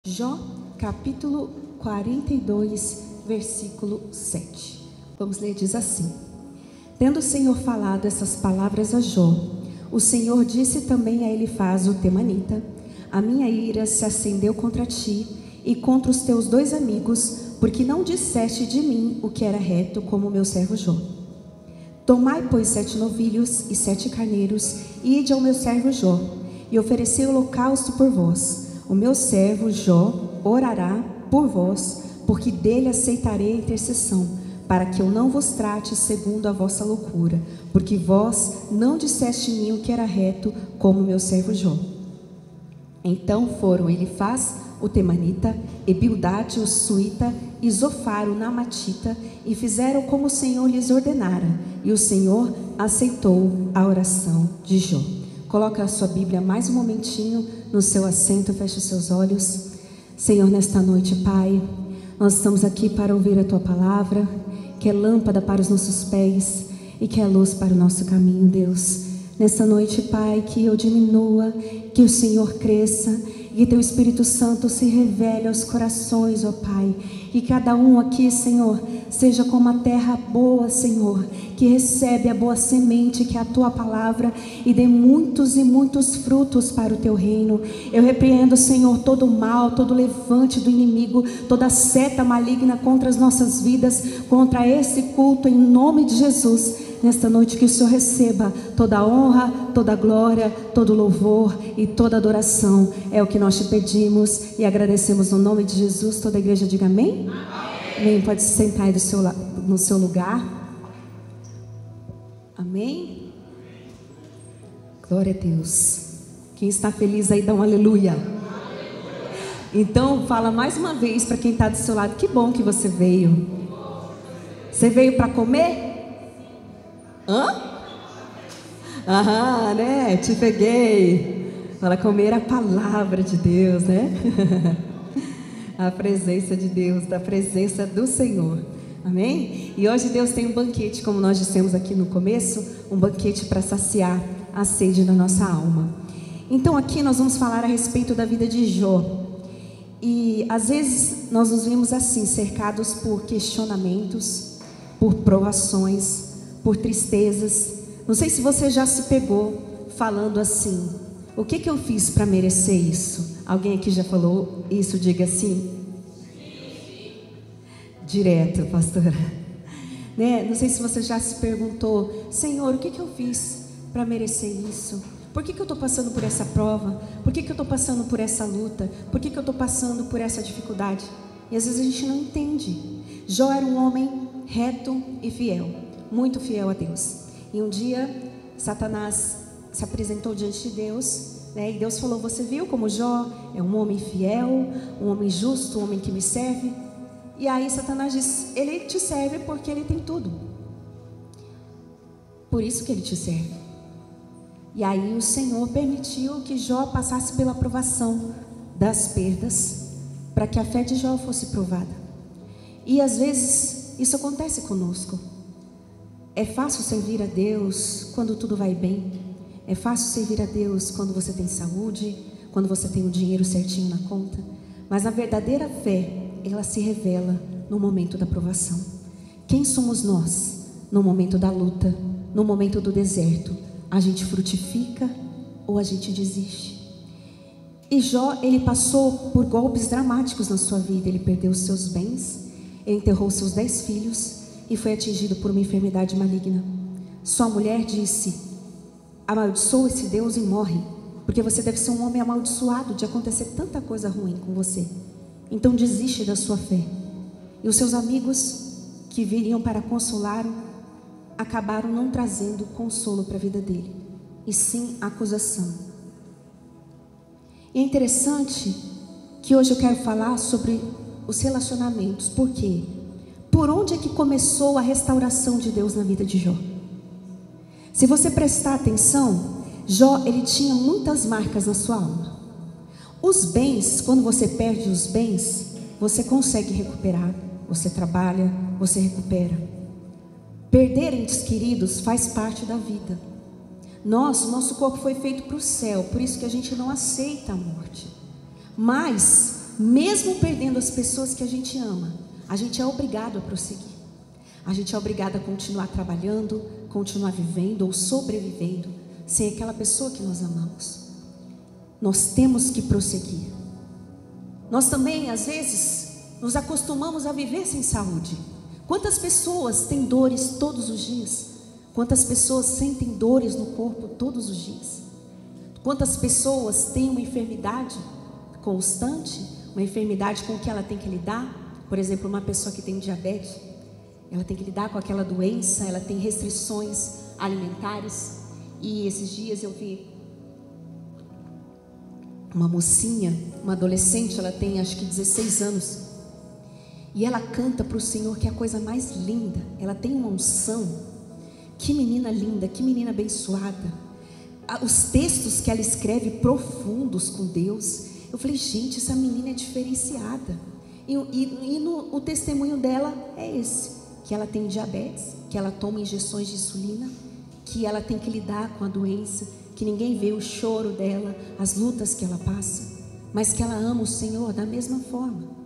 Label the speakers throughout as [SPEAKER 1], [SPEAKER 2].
[SPEAKER 1] Jó, capítulo 42, versículo 7. Vamos ler, diz assim: Tendo o Senhor falado essas palavras a Jó, o Senhor disse também a Elifaz o temanita: A minha ira se acendeu contra ti e contra os teus dois amigos, porque não disseste de mim o que era reto, como o meu servo Jó. Tomai, pois, 7 novilhos e 7 carneiros, e ide ao meu servo Jó, e oferecei holocausto por vós. O meu servo Jó orará por vós, porque dele aceitarei a intercessão, para que eu não vos trate segundo a vossa loucura, porque vós não disseste em mim o que era reto, como o meu servo Jó. Então foram Elifaz, o temanita, e Bildade, o suíta, e Zofar, o namatita, e fizeram como o Senhor lhes ordenara, e o Senhor aceitou a oração de Jó. Coloca a sua Bíblia mais um momentinho no seu assento, feche os seus olhos. Senhor, nesta noite, Pai, nós estamos aqui para ouvir a Tua palavra, que é lâmpada para os nossos pés e que é luz para o nosso caminho, Deus. Nesta noite, Pai, que eu diminua, que o Senhor cresça e que Teu Espírito Santo se revele aos corações, ó Pai. Que cada um aqui, Senhor, seja como a terra boa, Senhor, que recebe a boa semente, que é a Tua palavra, e dê muitos e muitos frutos para o Teu reino. Eu repreendo, Senhor, todo o mal, todo o levante do inimigo, toda seta maligna contra as nossas vidas, contra esse culto, em nome de Jesus. Nesta noite que o Senhor receba toda a honra, toda a glória, todo o louvor e toda a adoração. É o que nós te pedimos e agradecemos no nome de Jesus. Toda a igreja diga amém? Amém. Amém. Pode se sentar aí no seu lugar. Amém? Glória a Deus. Quem está feliz aí dá um aleluia. Então fala mais uma vez para quem está do seu lado: que bom que você veio. Você veio para comer? Hã? Né? Te peguei. Para comer a palavra de Deus, né? A presença de Deus, da presença do Senhor. Amém? E hoje Deus tem um banquete, como nós dissemos aqui no começo, um banquete para saciar a sede da nossa alma. Então aqui nós vamos falar a respeito da vida de Jó. E às vezes nós nos vemos assim, cercados por questionamentos, por provações, por tristezas. Não sei se você já se pegou falando assim: o que eu fiz para merecer isso? Alguém aqui já falou isso? Diga assim. Direto, pastora, né? Não sei se você já se perguntou: Senhor, o que eu fiz para merecer isso? Por que eu estou passando por essa prova? Por que eu estou passando por essa luta? Por que eu estou passando por essa dificuldade? E às vezes a gente não entende. Jó era um homem reto e fiel, muito fiel a Deus. E um dia Satanás se apresentou diante de Deus, né? E Deus falou: você viu como Jó é um homem fiel, um homem justo, um homem que me serve? E aí Satanás disse: ele te serve porque ele tem tudo, por isso que ele te serve. E aí o Senhor permitiu que Jó passasse pela provação das perdas, para que a fé de Jó fosse provada. E às vezes isso acontece conosco. É fácil servir a Deus quando tudo vai bem. É fácil servir a Deus quando você tem saúde, quando você tem o dinheiro certinho na conta. Mas a verdadeira fé, ela se revela no momento da provação. Quem somos nós no momento da luta, no momento do deserto? A gente frutifica ou a gente desiste? E Jó, ele passou por golpes dramáticos na sua vida. Ele perdeu os seus bens, ele enterrou seus 10 filhos e foi atingido por uma enfermidade maligna. Sua mulher disse: amaldiçoa esse Deus e morre, porque você deve ser um homem amaldiçoado de acontecer tanta coisa ruim com você. Então desiste da sua fé. E os seus amigos que viriam para consolá-lo acabaram não trazendo consolo para a vida dele, e sim acusação. E é interessante que hoje eu quero falar sobre os relacionamentos. Por quê? Por onde é que começou a restauração de Deus na vida de Jó? Se você prestar atenção, Jó, ele tinha muitas marcas na sua alma. Os bens, quando você perde os bens, você consegue recuperar. Você trabalha, você recupera. Perder entes queridos faz parte da vida. O nosso corpo foi feito para o céu, por isso que a gente não aceita a morte. Mas mesmo perdendo as pessoas que a gente ama, a gente é obrigado a prosseguir. A gente é obrigado a continuar trabalhando, continuar vivendo ou sobrevivendo sem aquela pessoa que nós amamos. Nós temos que prosseguir. Nós também, às vezes, nos acostumamos a viver sem saúde. Quantas pessoas têm dores todos os dias? Quantas pessoas sentem dores no corpo todos os dias? Quantas pessoas têm uma enfermidade constante, uma enfermidade com que ela tem que lidar? Por exemplo, uma pessoa que tem diabetes, ela tem que lidar com aquela doença, ela tem restrições alimentares. E esses dias eu vi uma mocinha, uma adolescente, ela tem acho que 16 anos, e ela canta para o Senhor, que é a coisa mais linda. Ela tem uma unção. Que menina linda, que menina abençoada. Os textos que ela escreve profundos com Deus. Eu falei, gente, essa menina é diferenciada. O testemunho dela é esse, que ela tem diabetes, que ela toma injeções de insulina, que ela tem que lidar com a doença, que ninguém vê o choro dela, as lutas que ela passa, mas que ela ama o Senhor da mesma forma.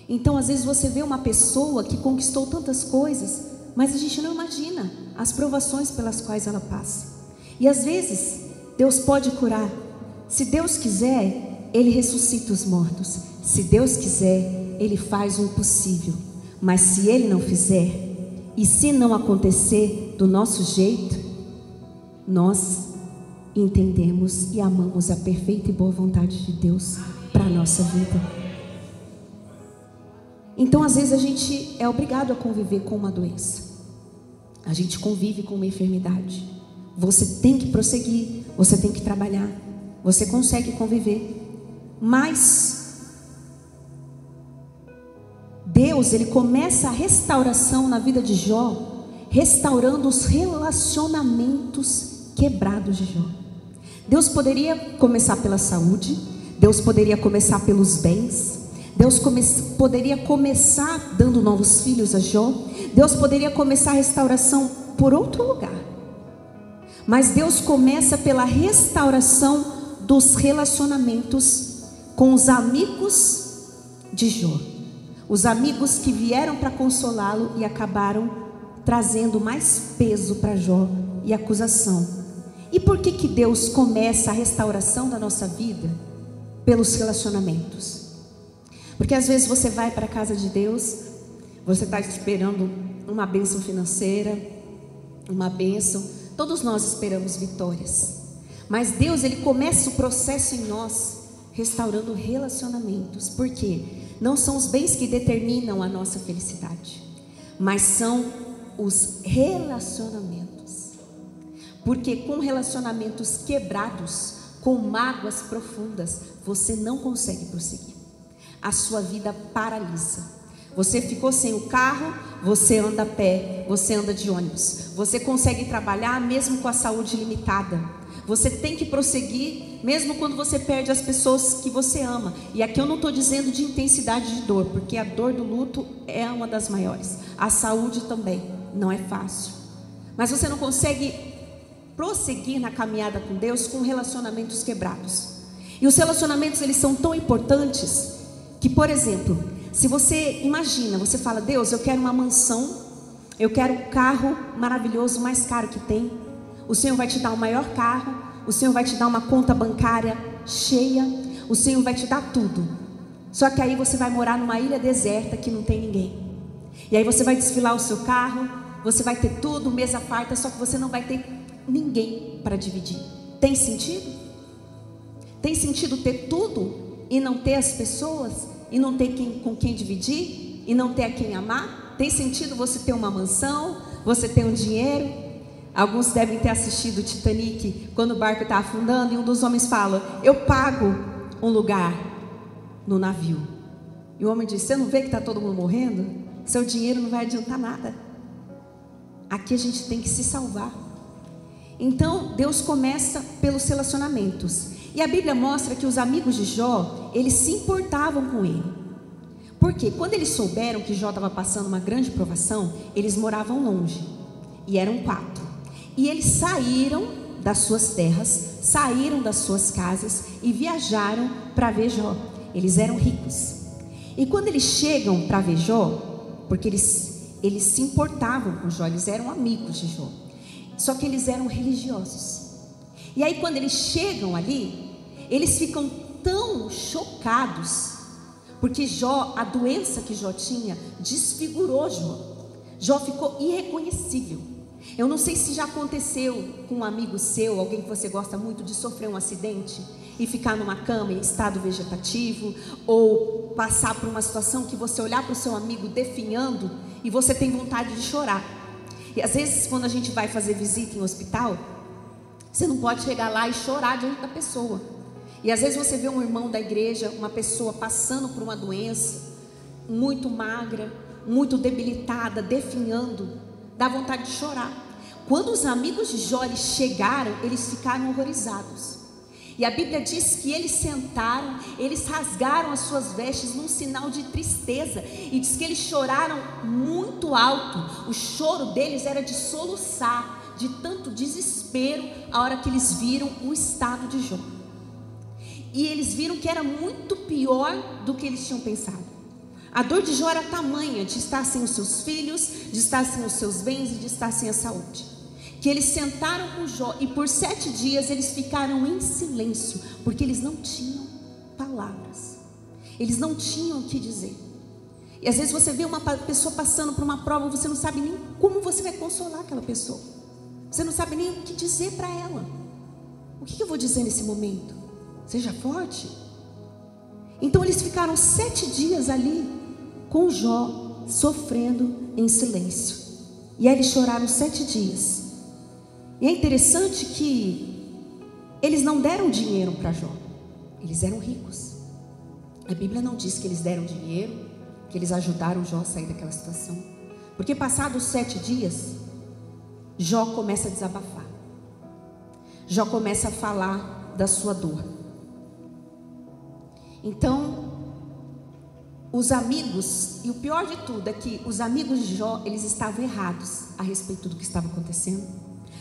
[SPEAKER 1] Então, às vezes você vê uma pessoa que conquistou tantas coisas, mas a gente não imagina as provações pelas quais ela passa. E às vezes Deus pode curar. Se Deus quiser, Ele ressuscita os mortos. Se Deus quiser, Ele faz o impossível. Mas se Ele não fizer, e se não acontecer do nosso jeito, nós entendemos e amamos a perfeita e boa vontade de Deus para a nossa vida. Então, às vezes a gente é obrigado a conviver com uma doença. A gente convive com uma enfermidade. Você tem que prosseguir, você tem que trabalhar, você consegue conviver. Mas Deus, Ele começa a restauração na vida de Jó, restaurando os relacionamentos quebrados de Jó. Deus poderia começar pela saúde, Deus poderia começar pelos bens, Deus poderia começar dando novos filhos a Jó, Deus poderia começar a restauração por outro lugar, mas Deus começa pela restauração dos relacionamentos com os amigos de Jó, os amigos que vieram para consolá-lo e acabaram trazendo mais peso para Jó e acusação. E por que Deus começa a restauração da nossa vida? Pelos relacionamentos. Porque às vezes você vai para a casa de Deus, você está esperando uma bênção financeira, uma bênção. Todos nós esperamos vitórias. Mas Deus, Ele começa o processo em nós, restaurando relacionamentos. Por quê? Não são os bens que determinam a nossa felicidade, mas são os relacionamentos. Porque com relacionamentos quebrados, com mágoas profundas, você não consegue prosseguir. A sua vida paralisa. Você ficou sem o carro, você anda a pé, você anda de ônibus. Você consegue trabalhar mesmo com a saúde limitada. Você tem que prosseguir mesmo quando você perde as pessoas que você ama. E aqui eu não estou dizendo de intensidade de dor, porque a dor do luto é uma das maiores. A saúde também não é fácil. Mas você não consegue prosseguir na caminhada com Deus com relacionamentos quebrados. E os relacionamentos, eles são tão importantes que, por exemplo, se você imagina, você fala, Deus, eu quero uma mansão, eu quero um carro maravilhoso, mais caro que tem. O Senhor vai te dar o maior carro, o Senhor vai te dar uma conta bancária cheia, o Senhor vai te dar tudo. Só que aí você vai morar numa ilha deserta que não tem ninguém. E aí você vai desfilar o seu carro, você vai ter tudo, mesa farta, só que você não vai ter ninguém para dividir. Tem sentido? Tem sentido ter tudo e não ter as pessoas, e não ter com quem dividir, e não ter a quem amar? Tem sentido você ter uma mansão, você ter um dinheiro? Alguns devem ter assistido o Titanic, quando o barco está afundando, e um dos homens fala, eu pago um lugar no navio. E o homem diz, você não vê que está todo mundo morrendo? Seu dinheiro não vai adiantar nada. Aqui a gente tem que se salvar. Então Deus começa pelos relacionamentos. E a Bíblia mostra que os amigos de Jó, eles se importavam com ele. Porque quando eles souberam que Jó estava passando uma grande provação, eles moravam longe. E eram 4. E eles saíram das suas terras, saíram das suas casas e viajaram para ver Jó. eles eram ricos. E quando eles chegam para ver Jó, porque eles se importavam com Jó, eles eram amigos de Jó, só que eles eram religiosos. E aí quando eles chegam ali, eles ficam tão chocados, porque Jó, a doença que Jó tinha, desfigurou Jó. Jó ficou irreconhecível. Eu não sei se já aconteceu com um amigo seu, alguém que você gosta muito, de sofrer um acidente e ficar numa cama em estado vegetativo, ou passar por uma situação que você olhar para o seu amigo definhando e você tem vontade de chorar. E às vezes quando a gente vai fazer visita em hospital, você não pode chegar lá e chorar diante da pessoa. E às vezes você vê um irmão da igreja, uma pessoa passando por uma doença, muito magra, muito debilitada, definhando, dá vontade de chorar. Quando os amigos de Jó chegaram, eles ficaram horrorizados. E a Bíblia diz que eles sentaram, eles rasgaram as suas vestes num sinal de tristeza. E diz que eles choraram muito alto. O choro deles era de soluçar, de tanto desespero, a hora que eles viram o estado de Jó. E eles viram que era muito pior do que eles tinham pensado. A dor de Jó era tamanha, de estar sem os seus filhos, de estar sem os seus bens e de estar sem a saúde, que eles sentaram com Jó e por 7 dias eles ficaram em silêncio, porque eles não tinham palavras, eles não tinham o que dizer. E às vezes você vê uma pessoa passando por uma prova, você não sabe nem como você vai consolar aquela pessoa, você não sabe nem o que dizer para ela. O que eu vou dizer nesse momento? Seja forte. Então eles ficaram 7 dias ali com Jó, sofrendo em silêncio. E aí eles choraram 7 dias. E é interessante que eles não deram dinheiro para Jó. Eles eram ricos. A Bíblia não diz que eles deram dinheiro, que eles ajudaram Jó a sair daquela situação. Porque passados 7 dias, Jó começa a desabafar. Jó começa a falar da sua dor. Então, os amigos, e o pior de tudo é que os amigos de Jó, eles estavam errados a respeito do que estava acontecendo.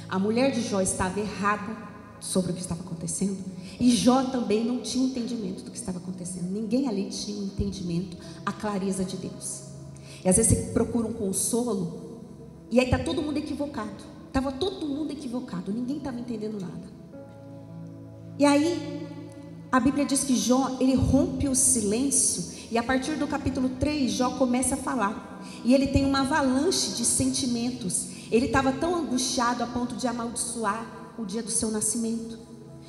[SPEAKER 1] A mulher de Jó estava errada sobre o que estava acontecendo. E Jó também não tinha entendimento do que estava acontecendo. Ninguém ali tinha um entendimento, a clareza de Deus. E às vezes você procura um consolo, e aí está todo mundo equivocado. Estava todo mundo equivocado, ninguém estava entendendo nada. E aí a Bíblia diz que Jó, ele rompe o silêncio, e a partir do capítulo 3, Jó começa a falar, e ele tem uma avalanche de sentimentos. Ele estava tão angustiado a ponto de amaldiçoar o dia do seu nascimento.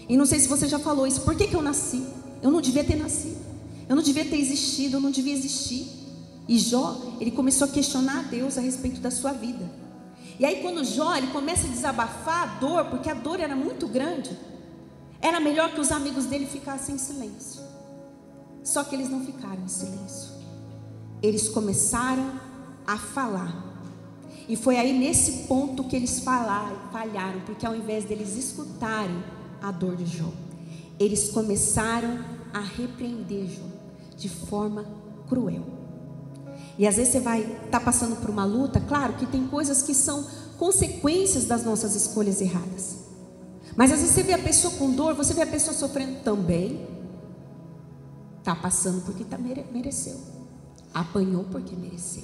[SPEAKER 1] E não sei se você já falou isso: por que eu nasci? Eu não devia ter nascido, eu não devia ter existido, eu não devia existir. E Jó, ele começou a questionar a Deus a respeito da sua vida. E aí quando Jó, ele começa a desabafar a dor, porque a dor era muito grande, era melhor que os amigos dele ficassem em silêncio. Só que eles não ficaram em silêncio. Eles começaram a falar. E foi aí nesse ponto que eles falharam, porque ao invés deles escutarem a dor de Jó, eles começaram a repreender Jó de forma cruel. E às vezes você vai estar passando por uma luta. Claro que tem coisas que são consequências das nossas escolhas erradas. Mas às vezes você vê a pessoa com dor, você vê a pessoa sofrendo também. Está passando porque mereceu. Apanhou porque mereceu.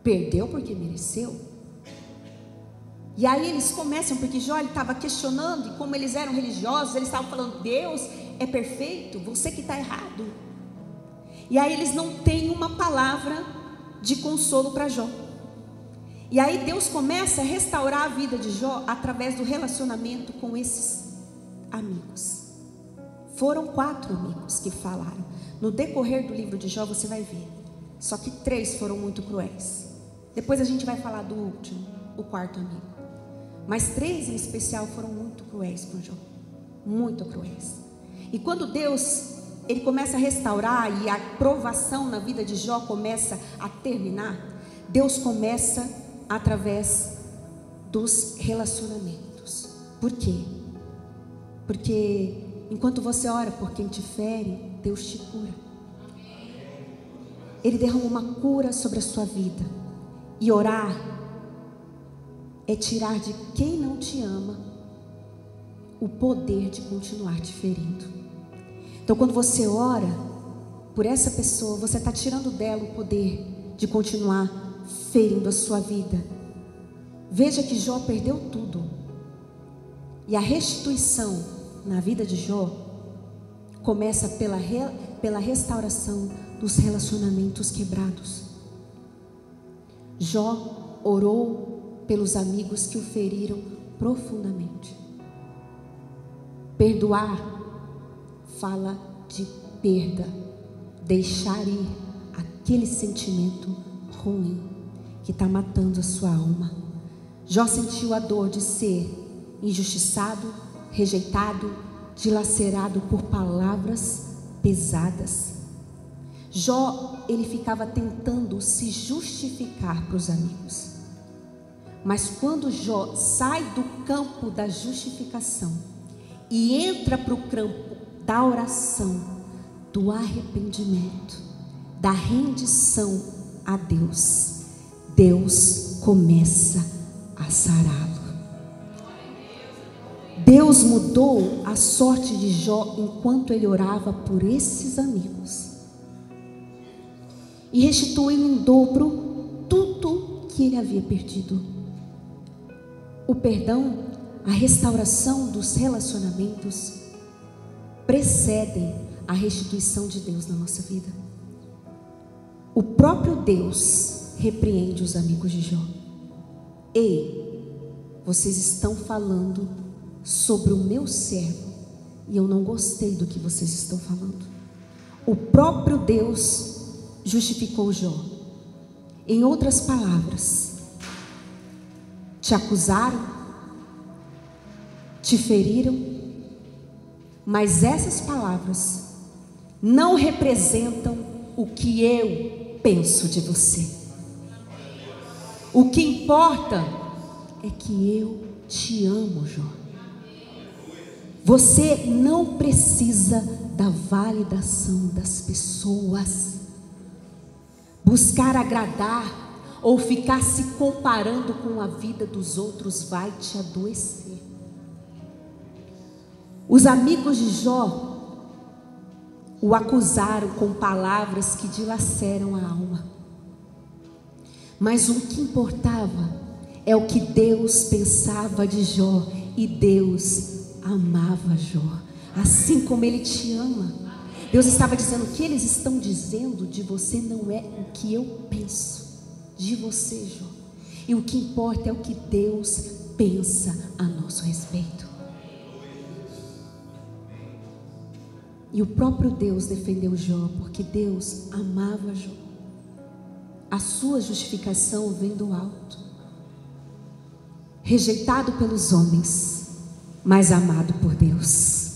[SPEAKER 1] Perdeu porque mereceu. E aí eles começam, porque Jó estava questionando, e como eles eram religiosos, eles estavam falando: Deus é perfeito, você que está errado. E aí eles não têm uma palavra de consolo para Jó. E aí Deus começa a restaurar a vida de Jó através do relacionamento com esses amigos. Foram 4 amigos que falaram. No decorrer do livro de Jó você vai ver. Só que 3 foram muito cruéis. Depois a gente vai falar do último, o 4º amigo. Mas 3 em especial foram muito cruéis com Jó. Muito cruéis. E quando Deus, ele começa a restaurar e a provação na vida de Jó começa a terminar, Deus começa através dos relacionamentos. Por quê? Porque enquanto você ora por quem te fere, Deus te cura. Ele derrama uma cura sobre a sua vida. E orar é tirar de quem não te ama o poder de continuar te ferindo. Então quando você ora, por essa pessoa, você está tirando dela o poder de continuar ferindo a sua vida. Veja que Jó perdeu tudo. E a restituição na vida de Jó começa pela restauração dos relacionamentos quebrados. Jó orou pelos amigos que o feriram profundamente. Perdoar fala de perda, deixar ir aquele sentimento ruim que está matando a sua alma. Jó sentiu a dor de ser injustiçado, rejeitado, dilacerado por palavras pesadas. Jó, ele ficava tentando se justificar para os amigos. Mas quando Jó sai do campo da justificação e entra para o campo da oração, do arrependimento, da rendição a Deus, Deus começa a sará-lo. Deus mudou a sorte de Jó enquanto ele orava por esses amigos e restituiu em dobro tudo que ele havia perdido. O perdão, a restauração dos relacionamentos precedem a restituição de Deus na nossa vida. O próprio Deus repreende os amigos de Jó. Ei, vocês estão falando sobre o meu servo e eu não gostei do que vocês estão falando. O próprio Deus justificou Jó. Em outras palavras, te acusaram, te feriram, mas essas palavras não representam o que eu penso de você. O que importa é que eu te amo, Jó. Você não precisa da validação das pessoas. Buscar agradar ou ficar se comparando com a vida dos outros vai te adoecer. Os amigos de Jó o acusaram com palavras que dilaceram a alma. Mas o que importava é o que Deus pensava de Jó, e Deus amava Jó, assim como Ele te ama. Deus estava dizendo: o que eles estão dizendo de você não é o que eu penso de você, Jó. E o que importa é o que Deus pensa a nosso respeito. E o próprio Deus defendeu Jó, porque Deus amava Jó. A sua justificação vem do alto. Rejeitado pelos homens, mas amado por Deus.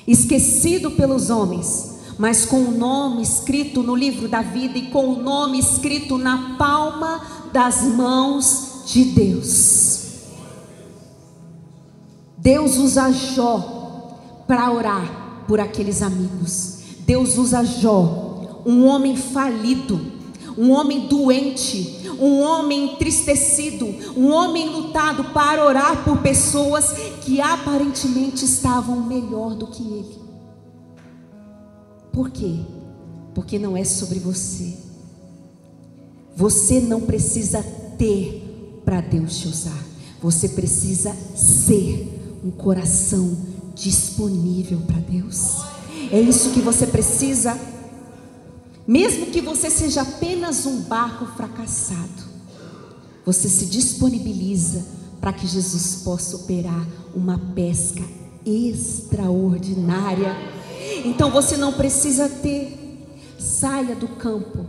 [SPEAKER 1] Esquecido pelos homens, mas com o nome escrito no livro da vida e com o nome escrito na palma das mãos de Deus. Deus usa Jó para orar por aqueles amigos. Deus usa Jó, um homem falido, um homem doente, um homem entristecido, um homem lutado, para orar por pessoas que aparentemente estavam melhor do que ele. Por quê? Porque não é sobre você. Você não precisa ter para Deus te usar. Você precisa ser um coração disponível para Deus. É isso que você precisa. Mesmo que você seja apenas um barco fracassado, você se disponibiliza para que Jesus possa operar uma pesca extraordinária. Então você não precisa ter. Saia do campo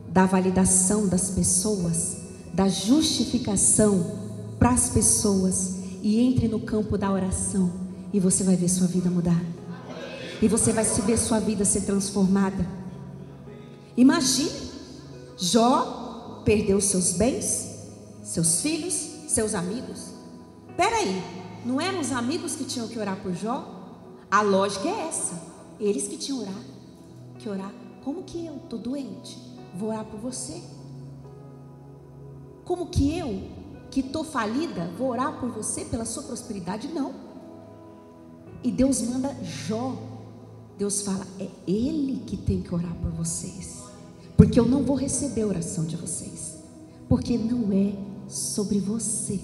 [SPEAKER 1] da validação das pessoas, da justificação para as pessoas, e entre no campo da oração, e você vai ver sua vida mudar. E você vai ver sua vida ser transformada. Imagine, Jó perdeu seus bens, seus filhos, seus amigos. Peraí, não eram os amigos que tinham que orar por Jó? A lógica é essa. Eles que tinham que orar. Como que eu estou doente vou orar por você? Como que eu, que estou falida, vou orar por você pela sua prosperidade? Não. E Deus manda Jó Deus fala: é Ele que tem que orar por vocês, porque eu não vou receber a oração de vocês, porque não é sobre você,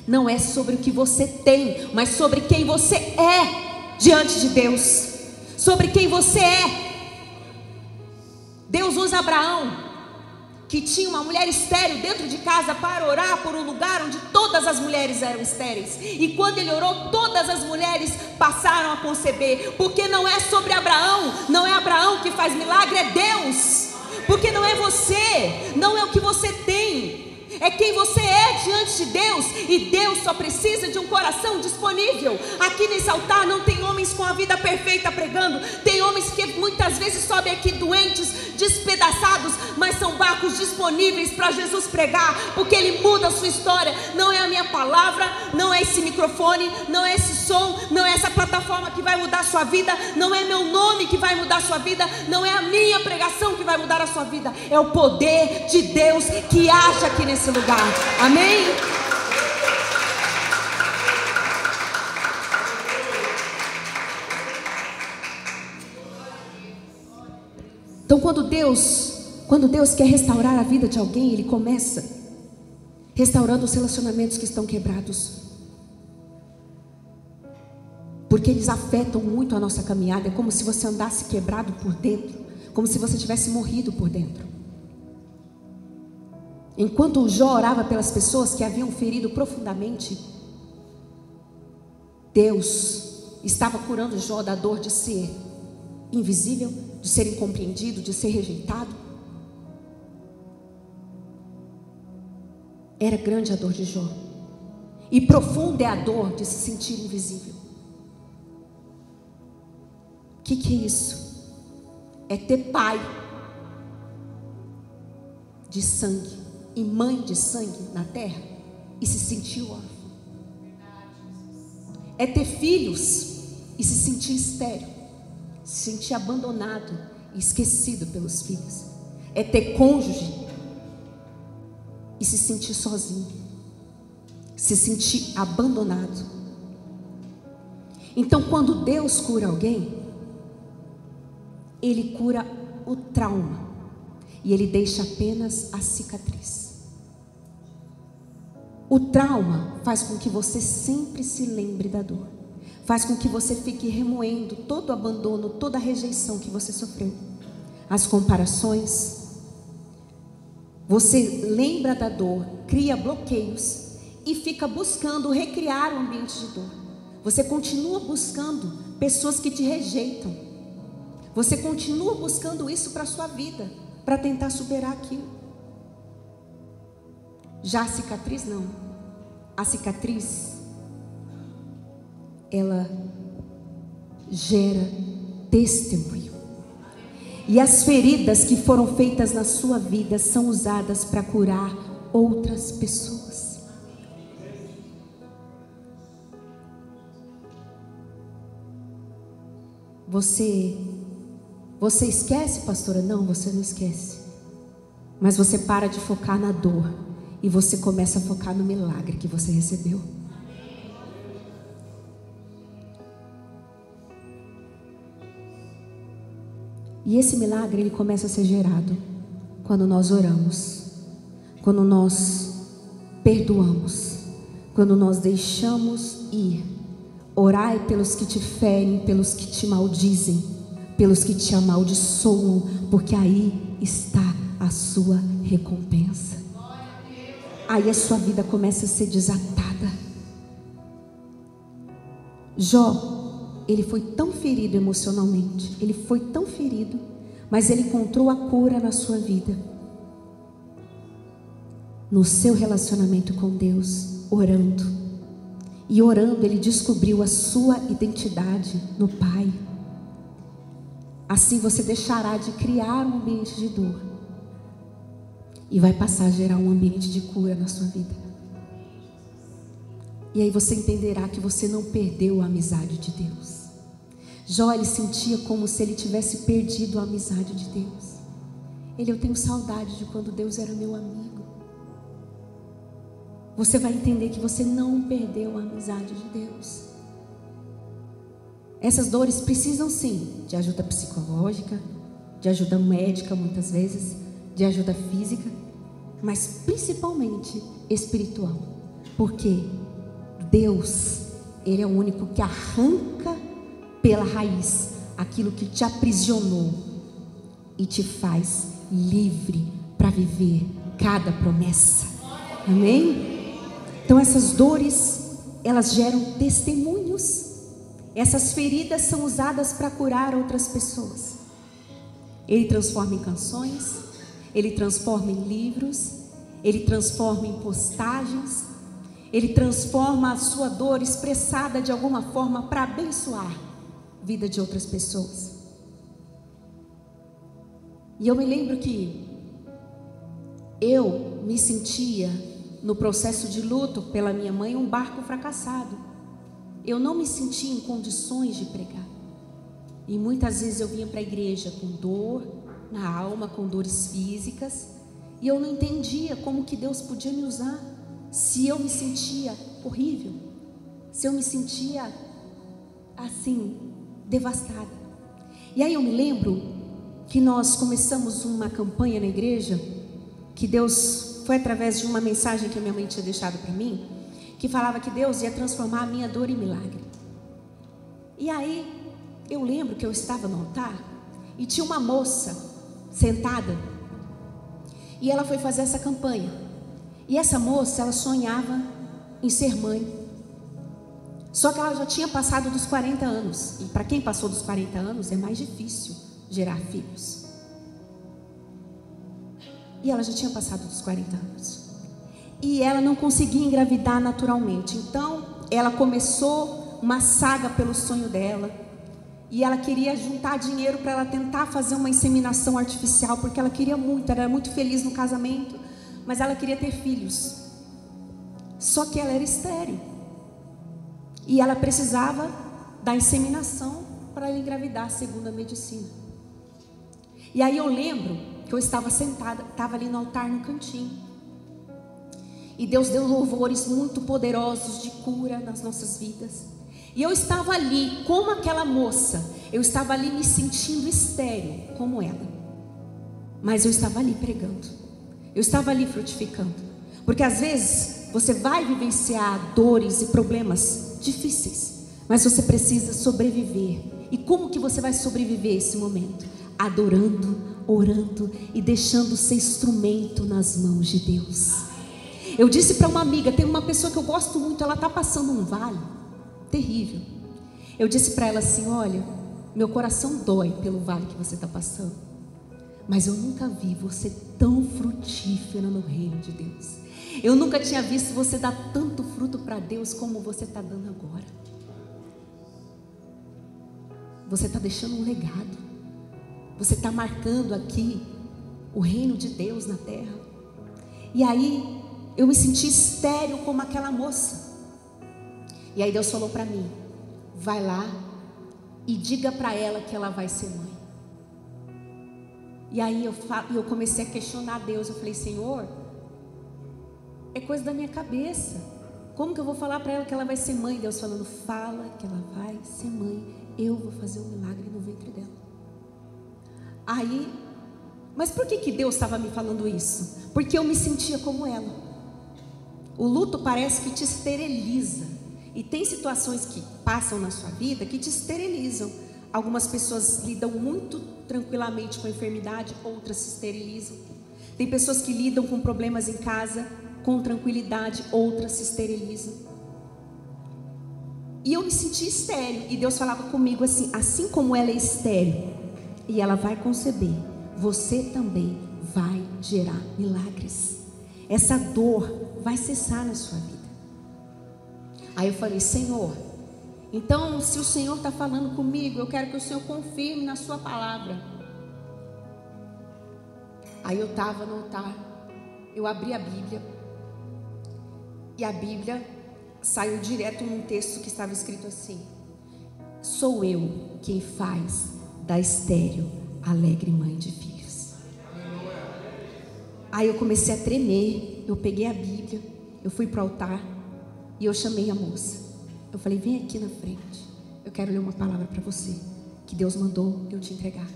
[SPEAKER 1] não é sobre o que você tem, mas sobre quem você é diante de Deus, sobre quem você é. Deus usa Abraão, que tinha uma mulher estéril dentro de casa, para orar por um lugar onde todas as mulheres eram estéreis. E quando ele orou, todas as mulheres passaram a conceber. Porque não é sobre Abraão, não é Abraão que faz milagre, é Deus. Porque não é você, não é o que você tem, é quem você é diante de Deus. E Deus só precisa de um coração disponível. Aqui nesse altar não tem homens com a vida perfeita pregando. Tem homens que muitas vezes sobem aqui doentes, despedaçados, mas são barcos disponíveis para Jesus pregar, porque Ele muda a sua história. Não é a minha palavra, não é esse microfone, não é esse som, não é essa plataforma que vai mudar a sua vida, não é meu nome que vai mudar a sua vida, não é a minha pregação que vai mudar a sua vida, é o poder de Deus que age aqui nesse lugar. Amém? Então quando Deus quer restaurar a vida de alguém, Ele começa restaurando os relacionamentos que estão quebrados, porque eles afetam muito a nossa caminhada. É como se você andasse quebrado por dentro, como se você tivesse morrido por dentro. Enquanto Jó orava pelas pessoas que haviam ferido profundamente, Deus estava curando Jó da dor de ser invisível, de ser incompreendido, de ser rejeitado. Era grande a dor de Jó, e profunda é a dor de se sentir invisível. O que é isso? É ter pai de sangue e mãe de sangue na terra e se sentir órfão. É ter filhos e se sentir estéril, se sentir abandonado e esquecido pelos filhos. É ter cônjuge e se sentir sozinho, se sentir abandonado. Então quando Deus cura alguém, Ele cura o trauma e Ele deixa apenas a cicatriz. O trauma faz com que você sempre se lembre da dor, faz com que você fique remoendo todo o abandono, toda a rejeição que você sofreu, as comparações. Você lembra da dor, cria bloqueios e fica buscando recriar o ambiente de dor. Você continua buscando pessoas que te rejeitam. Você continua buscando isso para a sua vida, para tentar superar aquilo. Já a cicatriz não. A cicatriz, ela gera testemunho. E as feridas que foram feitas na sua vida são usadas para curar outras pessoas. Você esquece, pastora? Não, você não esquece. Mas você para de focar na dor e você começa a focar no milagre que você recebeu. E esse milagre, ele começa a ser gerado quando nós oramos, quando nós perdoamos, quando nós deixamos ir. Orai pelos que te ferem, pelos que te maldizem, pelos que te amaldiçoam, porque aí está a sua recompensa. Aí a sua vida começa a ser desatada. Jó, ele foi tão ferido emocionalmente, ele foi tão ferido, mas ele encontrou a cura na sua vida, no seu relacionamento com Deus, orando. E orando ele descobriu a sua identidade no Pai. Assim você deixará de criar um ambiente de dor e vai passar a gerar um ambiente de cura na sua vida. E aí você entenderá que você não perdeu a amizade de Deus. Jó, ele sentia como se ele tivesse perdido a amizade de Deus. Eu tenho saudade de quando Deus era meu amigo. Você vai entender que você não perdeu a amizade de Deus. Essas dores precisam sim de ajuda psicológica, de ajuda médica muitas vezes, de ajuda física, mas principalmente espiritual. Porque Deus, Ele é o único que arranca pela raiz aquilo que te aprisionou e te faz livre para viver cada promessa. Amém? Então essas dores, elas geram testemunhos. Essas feridas são usadas para curar outras pessoas. Ele transforma em canções, Ele transforma em livros, Ele transforma em postagens, Ele transforma a sua dor expressada de alguma forma para abençoar a vida de outras pessoas. E eu me lembro que eu me sentia no processo de luto pela minha mãe um barco fracassado. Eu não me sentia em condições de pregar. E muitas vezes eu vinha para a igreja com dor na alma, com dores físicas, e eu não entendia como que Deus podia me usar, se eu me sentia horrível, se eu me sentia assim, devastada. E aí eu me lembro que nós começamos uma campanha na igreja, que Deus, foi através de uma mensagem que a minha mãe tinha deixado para mim, que falava que Deus ia transformar a minha dor em milagre. E aí eu lembro que eu estava no altar e tinha uma moça sentada, e ela foi fazer essa campanha. E essa moça, ela sonhava em ser mãe, só que ela já tinha passado dos 40 anos, e para quem passou dos 40 anos é mais difícil gerar filhos. E ela já tinha passado dos 40 anos, e ela não conseguia engravidar naturalmente. Então ela começou uma saga pelo sonho dela, e ela queria juntar dinheiro para ela tentar fazer uma inseminação artificial, porque ela queria muito, ela era muito feliz no casamento, mas ela queria ter filhos. Só que ela era estéril, e ela precisava da inseminação para ela engravidar, segundo a medicina. E aí eu lembro que eu estava sentada, estava ali no altar no cantinho, e Deus deu louvores muito poderosos de cura nas nossas vidas. E eu estava ali como aquela moça, eu estava ali me sentindo estéril como ela, mas eu estava ali pregando, eu estava ali frutificando. Porque às vezes você vai vivenciar dores e problemas difíceis, mas você precisa sobreviver. E como que você vai sobreviver esse momento? Adorando, orando e deixando ser instrumento nas mãos de Deus. Eu disse para uma amiga, tem uma pessoa que eu gosto muito, ela está passando um vale terrível. Eu disse para ela assim: olha, meu coração dói pelo vale que você está passando, mas eu nunca vi você tão frutífera no reino de Deus. Eu nunca tinha visto você dar tanto fruto para Deus como você está dando agora. Você está deixando um legado, você está marcando aqui o reino de Deus na terra. E aí eu me senti estéril como aquela moça. E aí Deus falou para mim: vai lá e diga para ela que ela vai ser mãe. E aí eu comecei a questionar Deus. Eu falei: Senhor, é coisa da minha cabeça, como que eu vou falar para ela que ela vai ser mãe? Deus falando: fala que ela vai ser mãe, eu vou fazer um milagre no ventre dela. Aí, mas por que Deus estava me falando isso? Porque eu me sentia como ela. O luto parece que te esteriliza. E tem situações que passam na sua vida que te esterilizam. Algumas pessoas lidam muito tranquilamente com a enfermidade, outras se esterilizam. Tem pessoas que lidam com problemas em casa com tranquilidade, outras se esterilizam. E eu me senti estéril, e Deus falava comigo assim: assim como ela é estéril e ela vai conceber, você também vai gerar milagres. Essa dor vai cessar na sua vida. Aí eu falei: Senhor, então se o Senhor está falando comigo, eu quero que o Senhor confirme na sua palavra. Aí eu estava no altar, eu abri a Bíblia, e a Bíblia saiu direto num texto que estava escrito assim: sou eu quem faz da estéril alegre mãe de filhos. Aí eu comecei a tremer, eu peguei a Bíblia, eu fui para o altar e eu chamei a moça. Eu falei: vem aqui na frente. eu quero ler uma palavra para você, que Deus mandou eu te entregar.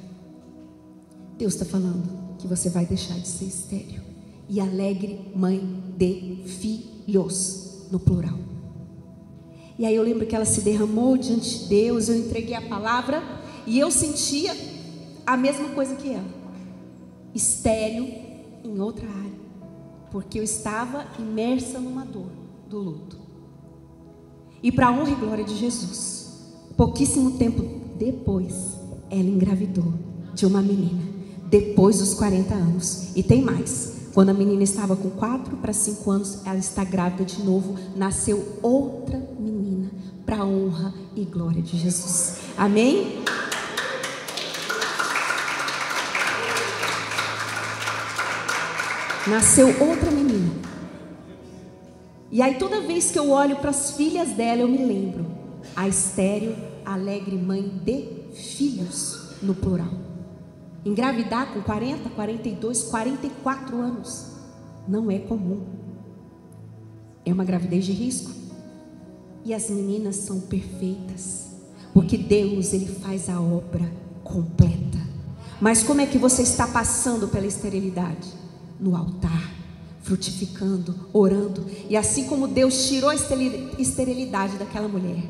[SPEAKER 1] Deus está falando que você vai deixar de ser estéril e alegre mãe de filhos, no plural. E aí eu lembro que ela se derramou diante de Deus, eu entreguei a palavra e eu sentia a mesma coisa que ela, estéril em outra área, porque eu estava imersa numa dor do luto. E para a honra e glória de Jesus, pouquíssimo tempo depois, ela engravidou de uma menina, depois dos 40 anos. E tem mais, quando a menina estava com 4 para 5 anos, ela está grávida de novo, nasceu outra menina, para a honra e glória de Jesus. Amém? Nasceu outra menina. E aí toda vez que eu olho para as filhas dela, eu me lembro, a estéril, alegre mãe de filhos, no plural. Engravidar com 40, 42, 44 anos não é comum. É uma gravidez de risco. E as meninas são perfeitas, porque Deus, Ele faz a obra completa. Mas como é que você está passando pela esterilidade? No altar, frutificando, orando. E assim como Deus tirou a esterilidade daquela mulher,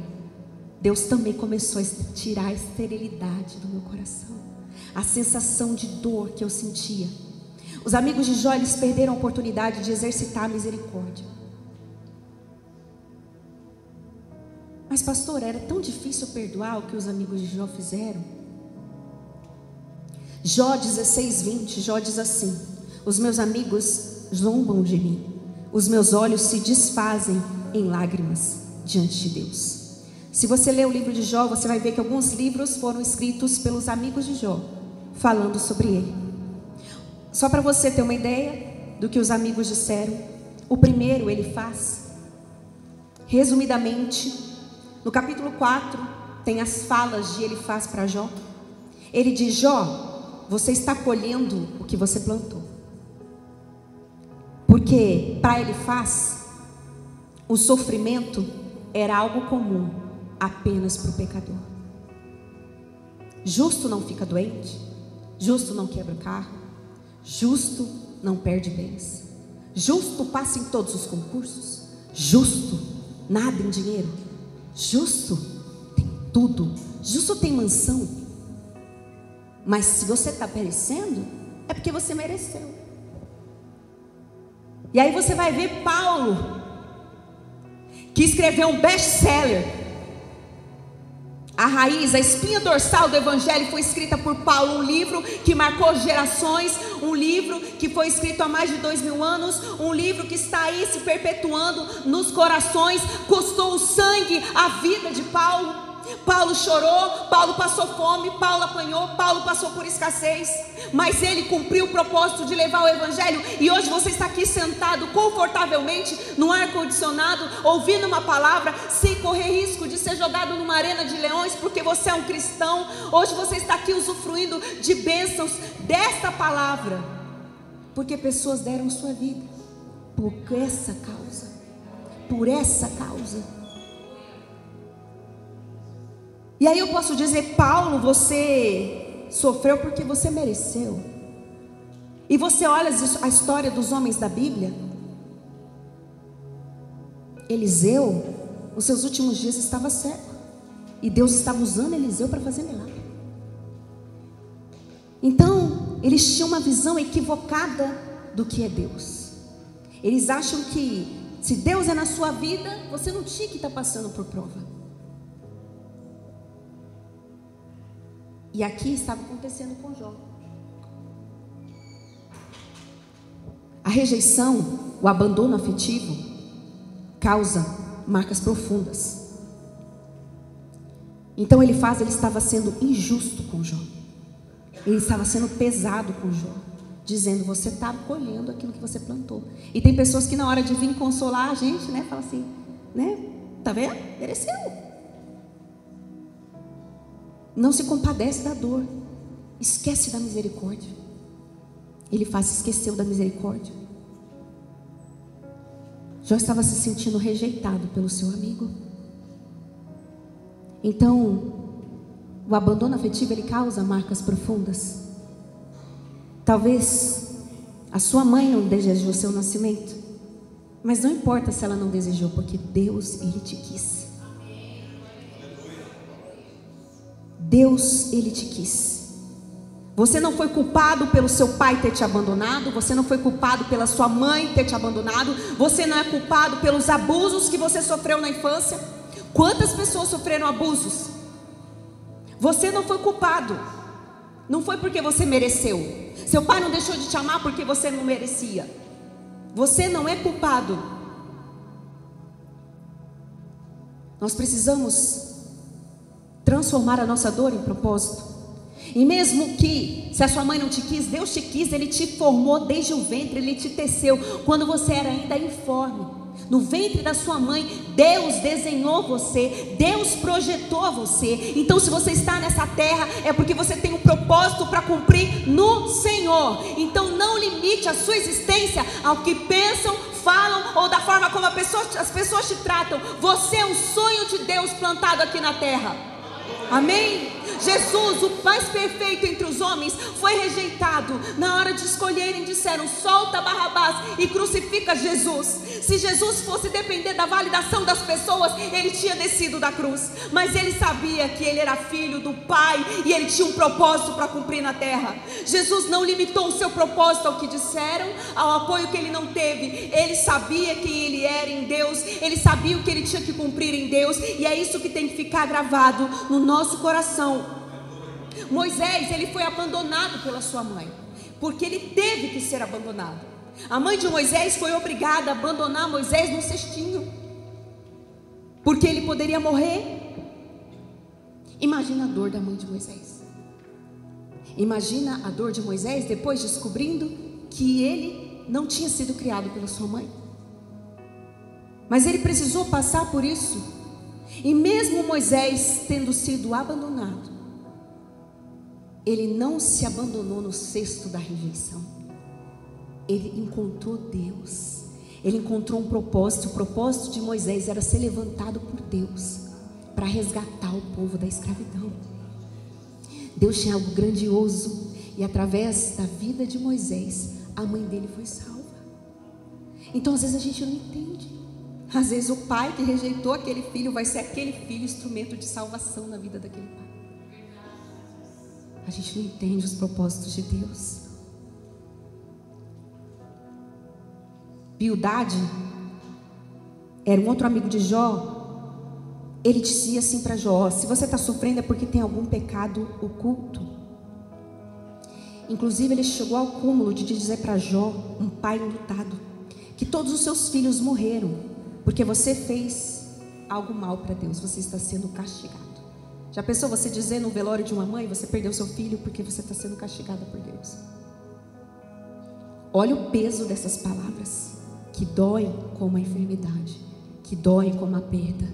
[SPEAKER 1] Deus também começou a tirar a esterilidade do meu coração, a sensação de dor que eu sentia. Os amigos de Jó, eles perderam a oportunidade de exercitar a misericórdia. Mas pastor, era tão difícil perdoar o que os amigos de Jó fizeram. Jó 16:20, Jó diz assim: os meus amigos zombam de mim, os meus olhos se desfazem em lágrimas diante de Deus. Se você ler o livro de Jó, você vai ver que alguns livros foram escritos pelos amigos de Jó, falando sobre ele. Só para você ter uma ideia do que os amigos disseram, o primeiro ele faz, resumidamente, no capítulo 4, tem as falas de Elifaz para Jó. Ele diz: Jó, você está colhendo o que você plantou. Porque para Elifaz, o sofrimento era algo comum apenas para o pecador. Justo não fica doente, justo não quebra o carro, justo não perde bens, justo passa em todos os concursos, justo nada em dinheiro, justo tem tudo, justo tem mansão. Mas se você está perecendo, é porque você mereceu. E aí você vai ver Paulo, que escreveu um best-seller. A raiz, a espinha dorsal do Evangelho foi escrita por Paulo, um livro que marcou gerações, um livro que foi escrito há mais de 2000 anos, um livro que está aí se perpetuando nos corações, custou o sangue, a vida de Paulo. Paulo chorou, Paulo passou fome, Paulo apanhou, Paulo passou por escassez, mas ele cumpriu o propósito de levar o Evangelho. E hoje você está aqui sentado confortavelmente no ar-condicionado, ouvindo uma palavra, sem correr risco de ser jogado numa arena de leões, porque você é um cristão. Hoje você está aqui usufruindo de bênçãos desta palavra, porque pessoas deram sua vida por essa causa, por essa causa. E aí eu posso dizer: Paulo, você sofreu porque você mereceu. E você olha a história dos homens da Bíblia. Eliseu, os seus últimos dias estava cego, e Deus estava usando Eliseu para fazer milagre. Então eles tinham uma visão equivocada do que é Deus. Eles acham que se Deus é na sua vida, você não tinha que estar passando por prova. E aqui estava acontecendo com Jó. A rejeição, o abandono afetivo, causa marcas profundas. Então ele estava sendo injusto com Jó. Ele estava sendo pesado com Jó, dizendo: você está colhendo aquilo que você plantou. E tem pessoas que na hora de vir consolar a gente, fala assim, tá vendo? Mereceu. Não se compadece da dor, esquece da misericórdia. Esqueceu da misericórdia. Jó estava se sentindo rejeitado pelo seu amigo. Então, o abandono afetivo, ele causa marcas profundas. Talvez a sua mãe não desejou seu nascimento, mas não importa se ela não desejou, porque Deus, ele te quis. Deus, ele te quis. Você não foi culpado pelo seu pai ter te abandonado. Você não foi culpado pela sua mãe ter te abandonado. Você não é culpado pelos abusos que você sofreu na infância. Quantas pessoas sofreram abusos? Você não foi culpado. Não foi porque você mereceu. Seu pai não deixou de te amar porque você não merecia. Você não é culpado. Nós precisamos transformar a nossa dor em propósito. E mesmo que, se a sua mãe não te quis, Deus te quis, Ele te formou desde o ventre, Ele te teceu, quando você era ainda informe. No ventre da sua mãe, Deus desenhou você, Deus projetou você. Então, se você está nessa terra, é porque você tem um propósito para cumprir no Senhor. Então, não limite a sua existência ao que pensam, falam ou da forma como as pessoas te tratam. Você é um sonho de Deus plantado aqui na terra. Amém? Jesus, o mais perfeito entre os homens, foi rejeitado. Na hora de escolherem, disseram: solta Barrabás e crucifica Jesus. Se Jesus fosse depender da validação das pessoas, ele tinha descido da cruz. Mas ele sabia que ele era filho do Pai e ele tinha um propósito para cumprir na terra. Jesus não limitou o seu propósito ao que disseram, ao apoio que ele não teve. Ele sabia quem ele era em Deus, ele sabia o que ele tinha que cumprir em Deus. E é isso que tem que ficar gravado no nosso coração. Moisés, ele foi abandonado pela sua mãe, porque ele teve que ser abandonado. A mãe de Moisés foi obrigada a abandonar Moisés no cestinho, porque ele poderia morrer. Imagina a dor da mãe de Moisés. Imagina a dor de Moisés depois descobrindo que ele não tinha sido criado pela sua mãe. Mas ele precisou passar por isso. E mesmo Moisés tendo sido abandonado, ele não se abandonou no cesto da rejeição. Ele encontrou Deus. Ele encontrou um propósito. O propósito de Moisés era ser levantado por Deus para resgatar o povo da escravidão. Deus tinha algo grandioso. E através da vida de Moisés, a mãe dele foi salva. Então às vezes a gente não entende. Às vezes o pai que rejeitou aquele filho vai ser aquele filho instrumento de salvação na vida daquele pai. A gente não entende os propósitos de Deus. Bildade era um outro amigo de Jó. Ele dizia assim para Jó: se você está sofrendo é porque tem algum pecado oculto. Inclusive ele chegou ao cúmulo de dizer para Jó, um pai enlutado, que todos os seus filhos morreram porque você fez algo mal para Deus. Você está sendo castigado. Já pensou você dizer no velório de uma mãe: você perdeu seu filho porque você está sendo castigada por Deus? Olha o peso dessas palavras, que dói como a enfermidade, que dói como a perda,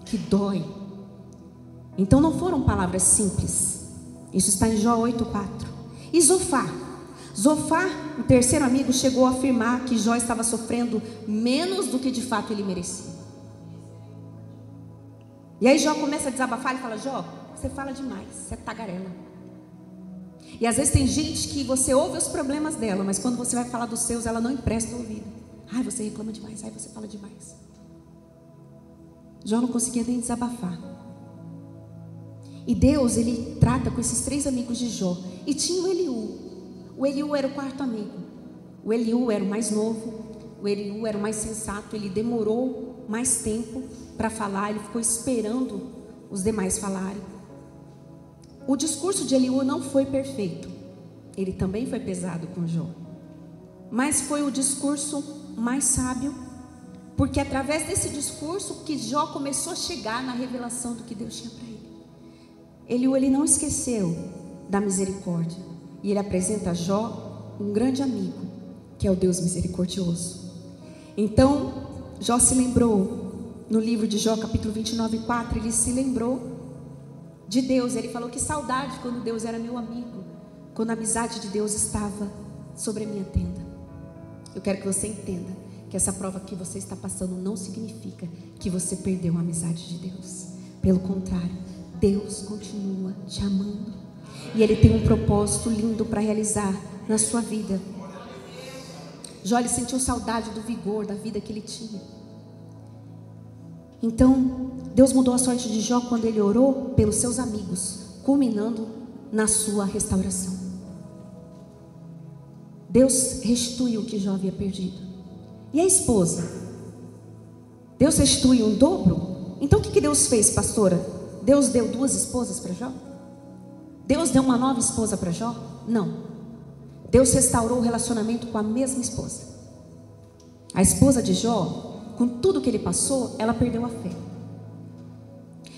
[SPEAKER 1] que dói. Então não foram palavras simples. Isso está em Jó 8:4. E Zofar, o terceiro amigo, chegou a afirmar que Jó estava sofrendo menos do que de fato ele merecia. E aí Jó começa a desabafar e fala: Jó, você fala demais, você é tagarela. E às vezes tem gente que você ouve os problemas dela, mas quando você vai falar dos seus, ela não empresta o ouvido. Ai, você reclama demais, ai, você fala demais. Jó não conseguia nem desabafar. E Deus, ele trata com esses três amigos de Jó. E tinha o Eliú. O Eliú era o quarto amigo. O Eliú era o mais novo. O Eliú era o mais sensato. Ele demorou mais tempo para falar. Ele ficou esperando os demais falarem. O discurso de Eliú não foi perfeito. Ele também foi pesado com Jó. Mas foi o discurso mais sábio, porque através desse discurso que Jó começou a chegar na revelação do que Deus tinha para ele. Eliú, ele não esqueceu da misericórdia, e ele apresenta a Jó um grande amigo, que é o Deus misericordioso. Então Jó se lembrou, no livro de Jó capítulo 29:4, ele se lembrou de Deus. Ele falou: que saudade quando Deus era meu amigo, quando a amizade de Deus estava sobre a minha tenda. Eu quero que você entenda que essa prova que você está passando não significa que você perdeu a amizade de Deus. Pelo contrário, Deus continua te amando. E Ele tem um propósito lindo para realizar na sua vida. Jó, ele sentiu saudade do vigor, da vida que ele tinha. Então, Deus mudou a sorte de Jó quando ele orou pelos seus amigos, culminando na sua restauração. Deus restituiu o que Jó havia perdido. E a esposa? Deus restituiu um dobro? Então o que Deus fez, pastora? Deus deu 2 esposas para Jó? Deus deu uma nova esposa para Jó? Não. Deus restaurou o relacionamento com a mesma esposa. A esposa de Jó, com tudo que ele passou, ela perdeu a fé.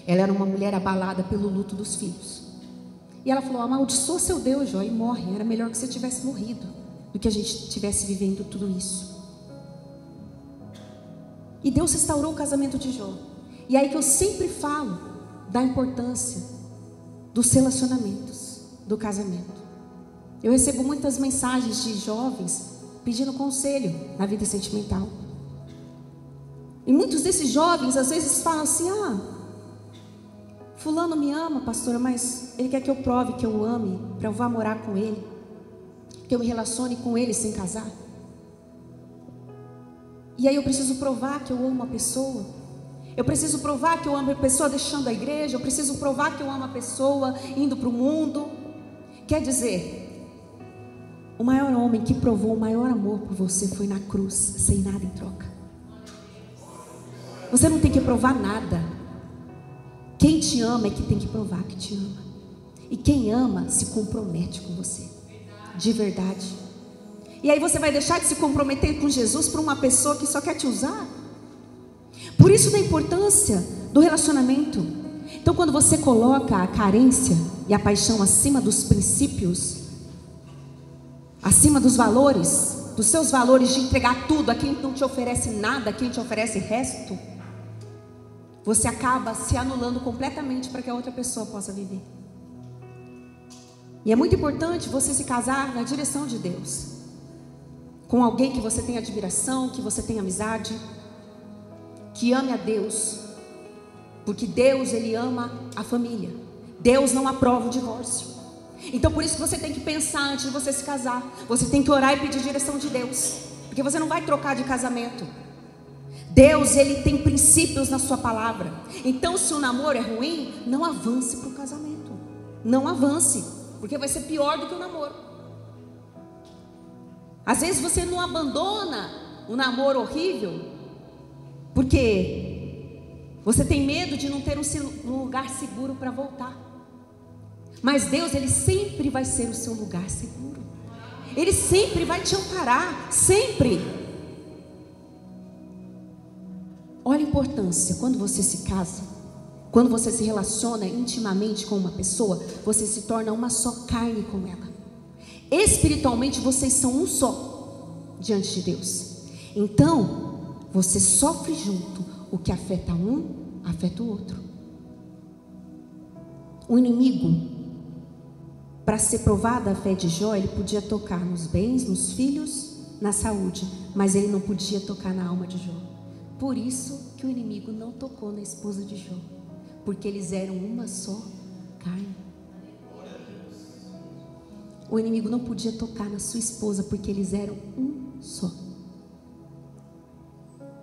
[SPEAKER 1] Ela era uma mulher abalada pelo luto dos filhos. E ela falou: amaldiçoa seu Deus, Jó, e morre. Era melhor que você tivesse morrido do que a gente estivesse vivendo tudo isso. E Deus restaurou o casamento de Jó. E aí que eu sempre falo da importância dos relacionamentos, do casamento. Eu recebo muitas mensagens de jovens pedindo conselho na vida sentimental. E muitos desses jovens às vezes falam assim: fulano me ama, pastora, mas ele quer que eu prove que eu o ame, para eu vá morar com ele, que eu me relacione com ele sem casar. E aí eu preciso provar que eu amo a pessoa. Eu preciso provar que eu amo a pessoa deixando a igreja. Eu preciso provar que eu amo a pessoa indo para o mundo. Quer dizer, o maior homem que provou o maior amor por você foi na cruz, sem nada em troca. Você não tem que provar nada. Quem te ama é que tem que provar que te ama. E quem ama se compromete com você, de verdade. E aí você vai deixar de se comprometer com Jesus por uma pessoa que só quer te usar? Por isso da importância do relacionamento. Então quando você coloca a carência e a paixão acima dos princípios, acima dos valores, dos seus valores de entregar tudo a quem não te oferece nada, a quem te oferece resto, você acaba se anulando completamente para que a outra pessoa possa viver. E é muito importante você se casar na direção de Deus, com alguém que você tem admiração, que você tem amizade, que ame a Deus, porque Deus, Ele ama a família. Deus não aprova o divórcio. Então por isso que você tem que pensar antes de você se casar. Você tem que orar e pedir direção de Deus, porque você não vai trocar de casamento. Deus, Ele tem princípios na sua palavra. Então se o namoro é ruim, não avance para o casamento. Não avance, porque vai ser pior do que o namoro. Às vezes você não abandona um namoro horrível porque você tem medo de não ter um lugar seguro para voltar. Mas Deus, Ele sempre vai ser o seu lugar seguro. Ele sempre vai te amparar, sempre. Olha a importância, quando você se casa, quando você se relaciona intimamente com uma pessoa, você se torna uma só carne com ela. Espiritualmente vocês são um só diante de Deus. Então você sofre junto. O que afeta um, afeta o outro. O inimigo, para ser provada a fé de Jó, ele podia tocar nos bens, nos filhos, na saúde, mas ele não podia tocar na alma de Jó. Por isso que o inimigo não tocou na esposa de Jó, porque eles eram uma só carne. O inimigo não podia tocar na sua esposa, porque eles eram um só.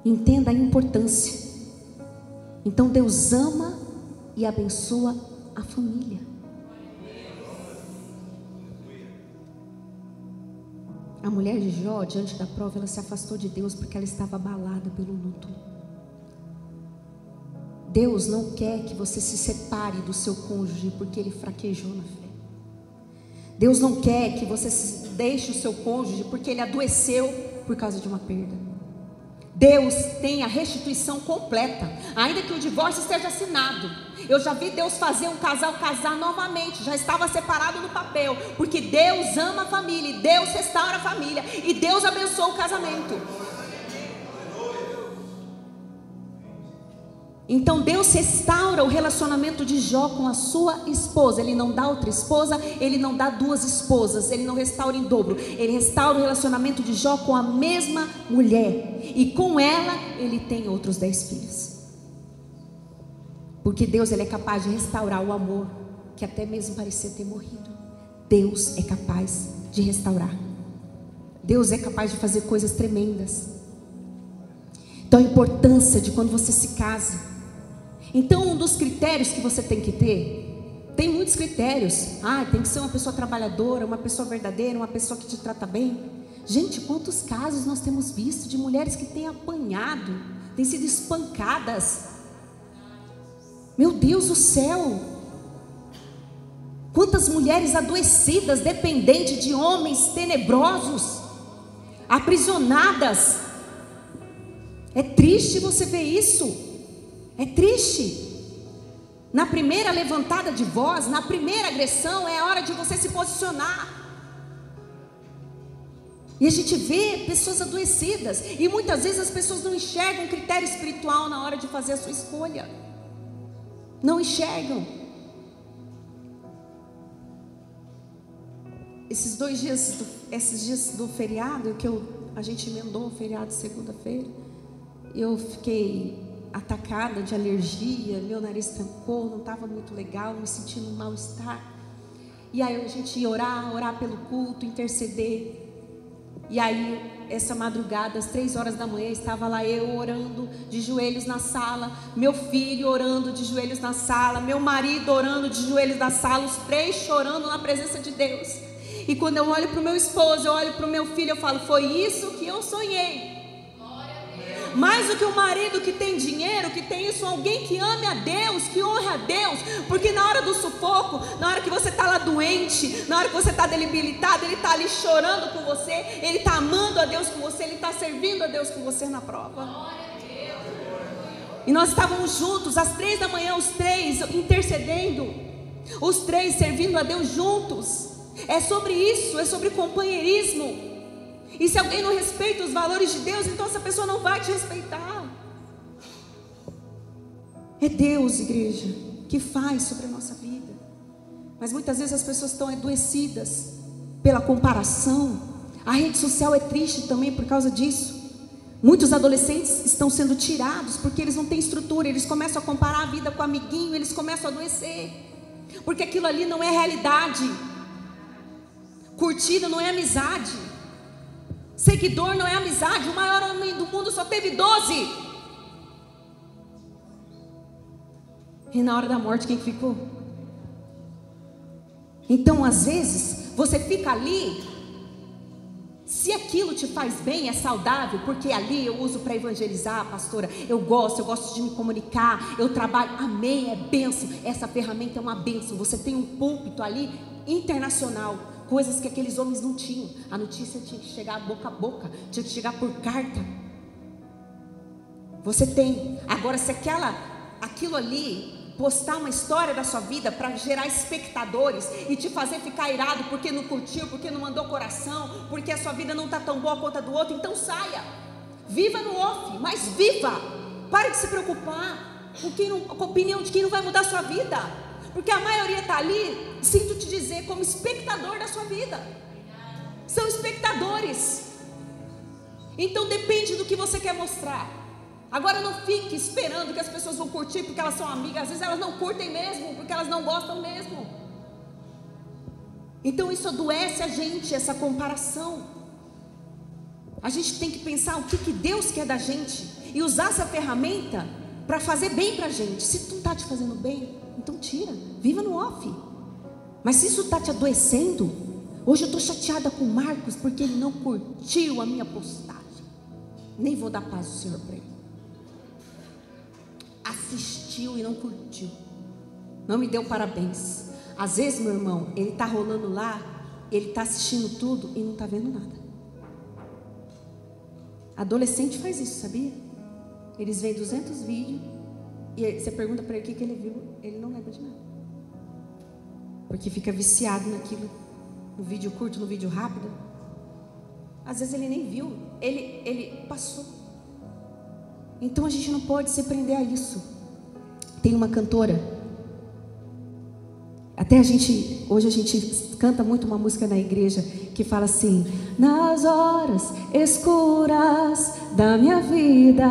[SPEAKER 1] Entenda a importância. Então Deus ama e abençoa a família. A mulher de Jó, diante da prova, ela se afastou de Deus porque ela estava abalada pelo luto. Deus não quer que você se separe do seu cônjuge porque ele fraquejou na fé. Deus não quer que você deixe o seu cônjuge porque ele adoeceu por causa de uma perda. Deus tem a restituição completa, ainda que o divórcio esteja assinado. Eu já vi Deus fazer um casal casar novamente, já estava separado no papel, porque Deus ama a família, e Deus restaura a família, e Deus abençoa o casamento. Então Deus restaura o relacionamento de Jó com a sua esposa. Ele não dá outra esposa, ele não dá 2 esposas, ele não restaura em dobro. Ele restaura o relacionamento de Jó com a mesma mulher, e com ela ele tem outros 10 filhos. Porque Deus, Ele é capaz de restaurar o amor que até mesmo parecia ter morrido. Deus é capaz de restaurar. Deus é capaz de fazer coisas tremendas. Então a importância de quando você se casa. Então um dos critérios que você tem que ter, tem muitos critérios. Tem que ser uma pessoa trabalhadora, uma pessoa verdadeira, uma pessoa que te trata bem. Gente, quantos casos nós temos visto de mulheres que têm apanhado, têm sido espancadas. Meu Deus do céu! Quantas mulheres adoecidas, dependentes de homens tenebrosos, aprisionadas. É triste você ver isso. É triste. Na primeira levantada de voz, na primeira agressão, é a hora de você se posicionar. E a gente vê pessoas adoecidas. E muitas vezes as pessoas não enxergam um critério espiritual na hora de fazer a sua escolha. Não enxergam. Esses dias do feriado, a gente emendou o feriado de segunda-feira, eu fiquei atacada de alergia, meu nariz trancou, não estava muito legal, me sentindo um mal-estar. E aí a gente ia orar pelo culto, interceder. E aí, essa madrugada, às 3 horas da manhã, estava lá eu orando de joelhos na sala, meu filho orando de joelhos na sala, meu marido orando de joelhos na sala, os 3 chorando na presença de Deus. E quando eu olho para o meu esposo, eu olho para o meu filho, eu falo, foi isso que eu sonhei. Mais do que um marido que tem dinheiro, que tem isso, alguém que ame a Deus, que honre a Deus. Porque na hora do sufoco, na hora que você está lá doente, na hora que você está debilitado, Ele está ali chorando com você, Ele está amando a Deus com você, Ele está servindo a Deus com você na prova. E nós estávamos juntos, às 3 da manhã, os 3 intercedendo, os 3 servindo a Deus juntos. É sobre isso, é sobre companheirismo. E se alguém não respeita os valores de Deus, então essa pessoa não vai te respeitar. É Deus, igreja, que faz sobre a nossa vida. Mas muitas vezes as pessoas estão adoecidas pela comparação. A rede social é triste também por causa disso. Muitos adolescentes estão sendo tirados porque eles não têm estrutura. Eles começam a comparar a vida com o amiguinho, eles começam a adoecer. Porque aquilo ali não é realidade. Curtida não é amizade. Seguidor não é amizade. O maior homem do mundo só teve 12. E na hora da morte quem ficou? Então às vezes você fica ali. Se aquilo te faz bem, é saudável. Porque ali eu uso para evangelizar, pastora. Eu gosto de me comunicar. Eu trabalho, amém, é bênção. Essa ferramenta é uma bênção. Você tem um púlpito ali internacional. Coisas que aqueles homens não tinham. A notícia tinha que chegar boca a boca, tinha que chegar por carta. Você tem. Agora, se aquilo ali postar uma história da sua vida para gerar espectadores e te fazer ficar irado porque não curtiu, porque não mandou coração, porque a sua vida não está tão boa quanto a do outro, então saia. Viva no off, mas viva. Pare de se preocupar com a opinião de quem não vai mudar a sua vida. Porque a maioria está ali, sinto te dizer, como espectador da sua vida. São espectadores. Então depende do que você quer mostrar. Agora não fique esperando que as pessoas vão curtir porque elas são amigas. Às vezes elas não curtem mesmo, porque elas não gostam mesmo. Então isso adoece a gente, essa comparação. A gente tem que pensar o que Deus quer da gente e usar essa ferramenta para fazer bem para a gente. Se tu não está te fazendo bem, então tira, viva no off. Mas se isso está te adoecendo, hoje eu estou chateada com o Marcos porque ele não curtiu a minha postagem. Nem vou dar paz ao Senhor para ele. Assistiu e não curtiu, não me deu parabéns. Às vezes, meu irmão, ele está rolando lá, ele está assistindo tudo e não está vendo nada. Adolescente faz isso, sabia? Eles veem 200 vídeos e você pergunta para ele o que ele viu, ele não lembra de nada. Porque fica viciado naquilo, no vídeo curto, no vídeo rápido. Às vezes ele nem viu, ele passou. Então a gente não pode se prender a isso. Tem uma cantora, hoje a gente canta muito uma música na igreja que fala assim: nas horas escuras da minha vida,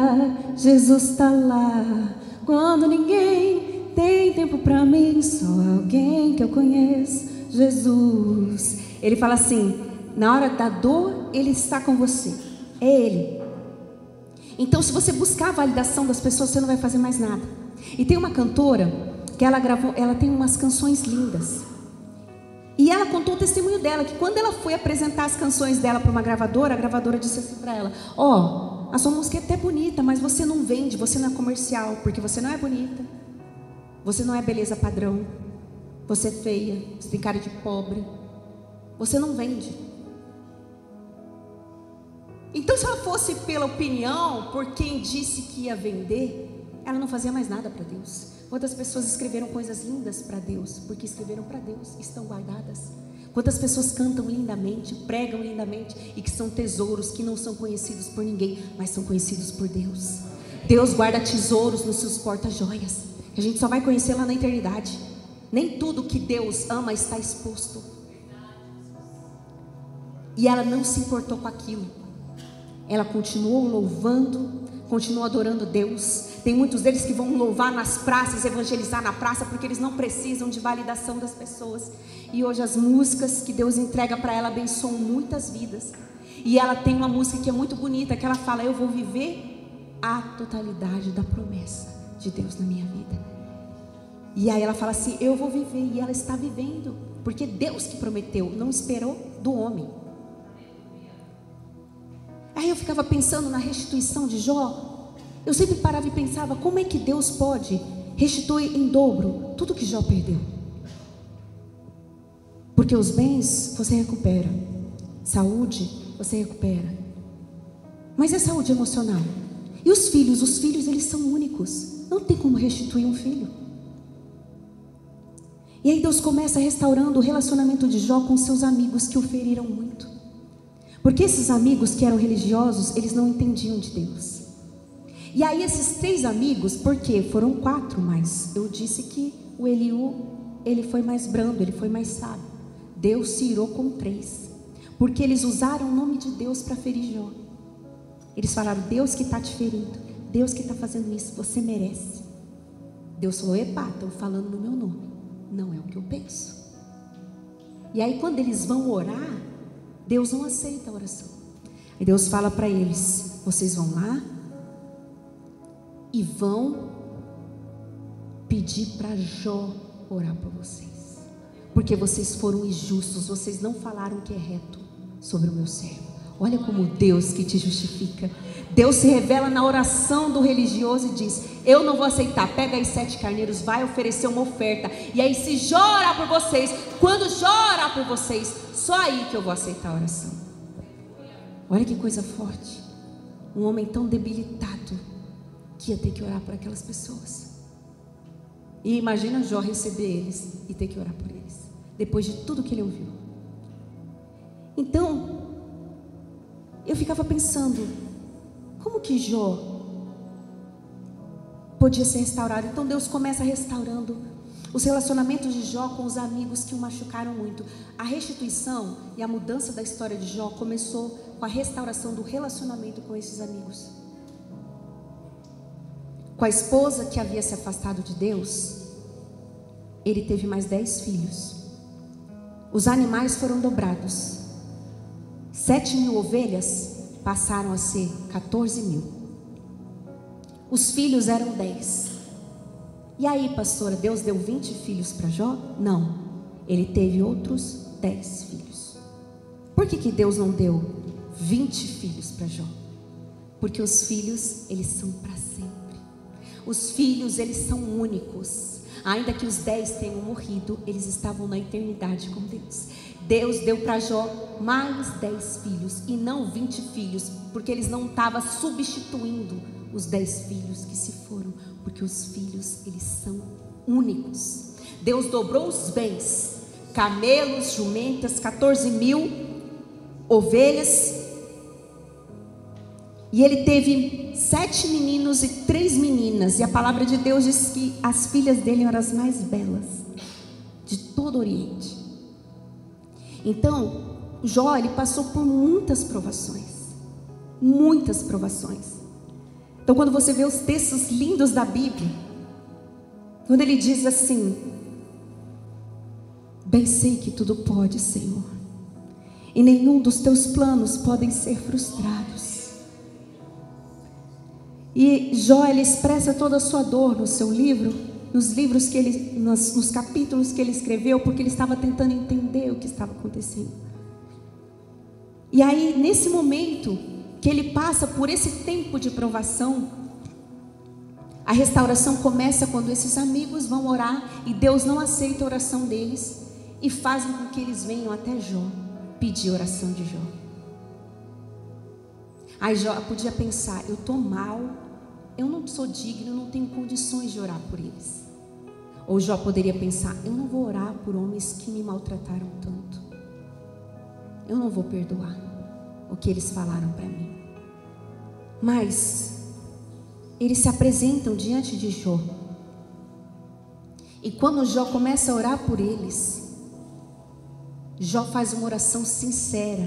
[SPEAKER 1] Jesus está lá. Quando ninguém tem tempo para mim, só alguém que eu conheço, Jesus. Ele fala assim, na hora da dor, Ele está com você, é Ele. Então, se você buscar a validação das pessoas, você não vai fazer mais nada. E tem uma cantora que ela gravou, ela tem umas canções lindas. E ela contou o testemunho dela, que quando ela foi apresentar as canções dela para uma gravadora, a gravadora disse assim para ela: ó, a sua música é até bonita, mas você não vende, você não é comercial, porque você não é bonita, você não é beleza padrão, você é feia, você tem cara de pobre, você não vende. Então, se ela fosse pela opinião, por quem disse que ia vender, ela não fazia mais nada para Deus. Quantas pessoas escreveram coisas lindas para Deus, porque escreveram para Deus, estão guardadas. Quantas pessoas cantam lindamente, pregam lindamente, e que são tesouros que não são conhecidos por ninguém, mas são conhecidos por Deus. Deus guarda tesouros nos seus porta-joias, que a gente só vai conhecer lá na eternidade. Nem tudo que Deus ama está exposto. E ela não se importou com aquilo. Ela continuou louvando, continuou adorando Deus. Tem muitos deles que vão louvar nas praças, evangelizar na praça, porque eles não precisam de validação das pessoas. E hoje as músicas que Deus entrega para ela abençoam muitas vidas. E ela tem uma música que é muito bonita, que ela fala: eu vou viver a totalidade da promessa de Deus na minha vida. E aí ela fala assim: eu vou viver, e ela está vivendo, porque Deus que prometeu, não esperou do homem. Aí eu ficava pensando na restituição de Jó. Eu sempre parava e pensava, como é que Deus pode restituir em dobro tudo que Jó perdeu? Porque os bens você recupera, saúde você recupera, mas é saúde emocional. E os filhos eles são únicos, não tem como restituir um filho. E aí Deus começa restaurando o relacionamento de Jó com seus amigos que o feriram muito. Porque esses amigos que eram religiosos, eles não entendiam de Deus. E aí esses 3 amigos, porque foram 4, mas eu disse que o Eliú, ele foi mais brando, ele foi mais sábio. Deus se irou com 3, porque eles usaram o nome de Deus para ferir Jó. Eles falaram: Deus que está te ferindo, Deus que está fazendo isso, você merece. Deus falou: epa, estão falando no meu nome, não é o que eu penso. E aí quando eles vão orar, Deus não aceita a oração. E Deus fala para eles: vocês vão lá e vão pedir para Jó orar por vocês, porque vocês foram injustos, vocês não falaram o que é reto sobre o meu servo. Olha como Deus que te justifica. Deus se revela na oração do religioso e diz: eu não vou aceitar, pega aí 7 carneiros, vai oferecer uma oferta, e aí se Jó orar por vocês, quando Jó orar por vocês, só aí que eu vou aceitar a oração. Olha que coisa forte. Um homem tão debilitado que ia ter que orar por aquelas pessoas. E imagina Jó receber eles e ter que orar por eles, depois de tudo que ele ouviu. Então eu ficava pensando, como que Jó podia ser restaurado? Então Deus começa restaurando os relacionamentos de Jó com os amigos que o machucaram muito. A restituição e a mudança da história de Jó começou com a restauração do relacionamento com esses amigos. Com a esposa que havia se afastado de Deus, ele teve mais 10 filhos. Os animais foram dobrados. 7.000 ovelhas passaram a ser 14.000. Os filhos eram 10. E aí, pastora, Deus deu 20 filhos para Jó? Não, ele teve outros 10 filhos. Por que Deus não deu 20 filhos para Jó? Porque os filhos, eles são para sempre. Os filhos, eles são únicos. Ainda que os 10 tenham morrido, eles estavam na eternidade com Deus. Deus deu para Jó mais 10 filhos e não 20 filhos, porque eles não estavam substituindo os 10 filhos que se foram, porque os filhos, eles são únicos. Deus dobrou os bens, camelos, jumentas, 14.000 ovelhas, e ele teve 7 meninos e 3 meninas, e a palavra de Deus diz que as filhas dele eram as mais belas de todo o Oriente. Então Jó, ele passou por muitas provações, muitas provações. Então quando você vê os textos lindos da Bíblia, Quando ele diz assim: bem sei que tudo pode, Senhor, e nenhum dos teus planos podem ser frustrados. E Jó, ele expressa toda a sua dor no seu livro, nos capítulos que ele escreveu, porque ele estava tentando entender o que estava acontecendo. E aí, nesse momento que ele passa por esse tempo de provação, a restauração começa quando esses amigos vão orar e Deus não aceita a oração deles e fazem com que eles venham até Jó pedir a oração de Jó. Aí Jó podia pensar: eu estou mal, eu não sou digno, não tenho condições de orar por eles. Ou Jó poderia pensar: eu não vou orar por homens que me maltrataram tanto, eu não vou perdoar o que eles falaram para mim. Mas eles se apresentam diante de Jó, e quando Jó começa a orar por eles, Jó faz uma oração sincera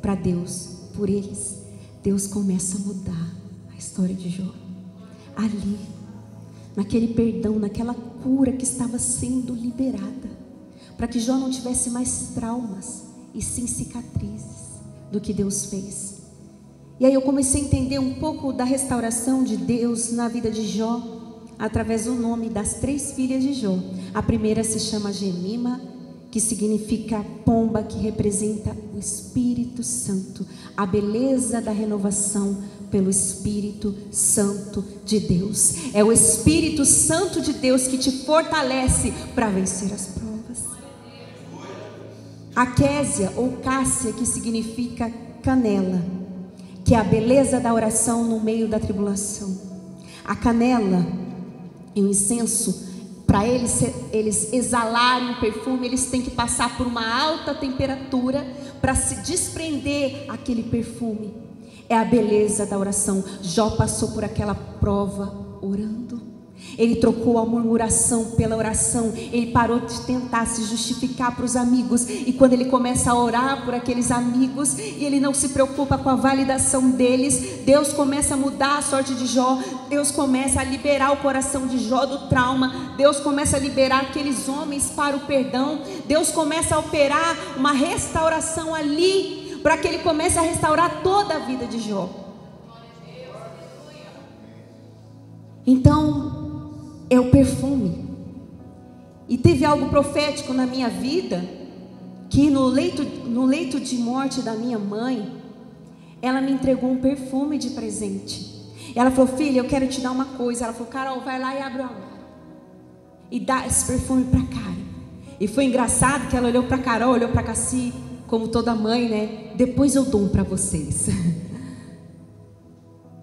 [SPEAKER 1] para Deus por eles. Deus começa a mudar a história de Jó ali, naquele perdão, naquela cura que estava sendo liberada, para que Jó não tivesse mais traumas e sim cicatrizes do que Deus fez. E aí eu comecei a entender um pouco da restauração de Deus na vida de Jó, através do nome das 3 filhas de Jó. A primeira se chama Gemima, que significa pomba, que representa o Espírito Santo, a beleza da renovação pelo Espírito Santo de Deus. É o Espírito Santo de Deus que te fortalece para vencer as provas. A Késia ou Cássia, que significa canela, que é a beleza da oração no meio da tribulação. A canela e o incenso, para eles exalarem o perfume, eles têm que passar por uma alta temperatura para se desprender aquele perfume. É a beleza da oração. Jó passou por aquela prova orando. Ele trocou a murmuração pela oração. Ele parou de tentar se justificar para os amigos, e quando ele começa a orar por aqueles amigos e ele não se preocupa com a validação deles, Deus começa a mudar a sorte de Jó. Deus começa a liberar o coração de Jó do trauma. Deus começa a liberar aqueles homens para o perdão. Deus começa a operar uma restauração ali, para que ele comece a restaurar toda a vida de Jó. Então é o perfume. E teve algo profético na minha vida, que no leito de morte da minha mãe, ela me entregou um perfume de presente. Ela falou: filha, eu quero te dar uma coisa. Ela falou: Carol, vai lá e abre o armário e dá esse perfume para Karen. E foi engraçado que ela olhou para Carol, olhou para Cassi, como toda mãe, né? Depois eu dou um para vocês.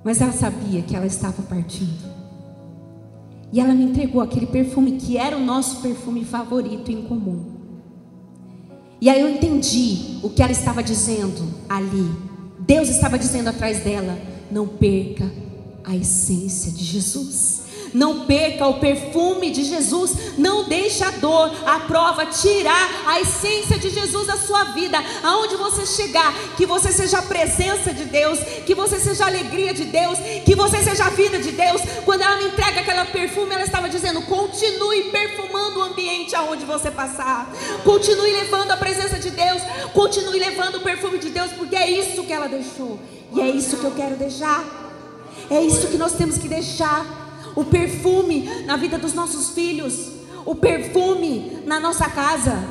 [SPEAKER 1] Mas ela sabia que ela estava partindo. E ela me entregou aquele perfume que era o nosso perfume favorito em comum. E aí eu entendi o que ela estava dizendo ali. Deus estava dizendo atrás dela: não perca a essência de Jesus. Não perca o perfume de Jesus. Não deixe a dor, a prova tirar a essência de Jesus da sua vida. Aonde você chegar, que você seja a presença de Deus, que você seja a alegria de Deus, que você seja a vida de Deus. Quando ela me entrega aquele perfume, ela estava dizendo: continue perfumando o ambiente aonde você passar. Continue levando a presença de Deus. Continue levando o perfume de Deus, porque é isso que ela deixou. E é isso que eu quero deixar. É isso que nós temos que deixar. O perfume na vida dos nossos filhos, o perfume na nossa casa,